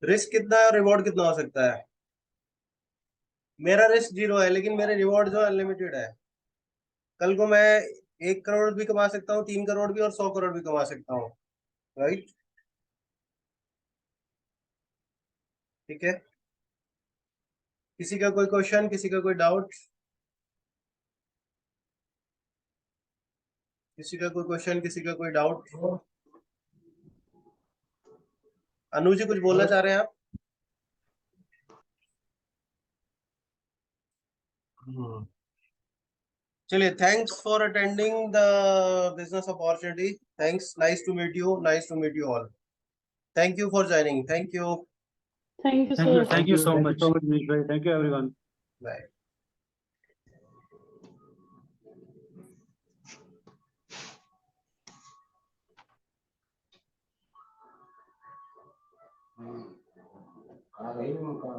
रिस्क कितना है और रिवॉर्ड कितना हो सकता है? मेरा रिस्क 0 है लेकिन मेरे रिवॉर्ड जो अनलिमिटेड है। कल को मैं 1 करोड़ भी कमा सकता हूँ, 3 करोड़ भी और 100 करोड़ भी कमा सकता हूँ। राइट? ठीक है, किसी का कोई क्वेश्चन, किसी का कोई डाउट? किसी का कोई क्वेश्चन, किसी का कोई डाउट? अनु जी कुछ बोलना चाह रहे हैं आप? चलिए, thanks for attending the business opportunity. Thanks, nice to meet you, nice to meet you all. Thank you for joining, thank you, thank you Thank you, sir. thank you so Thank you much. so much, Manish bhai. Thank you, everyone. Bye. आ गई उनका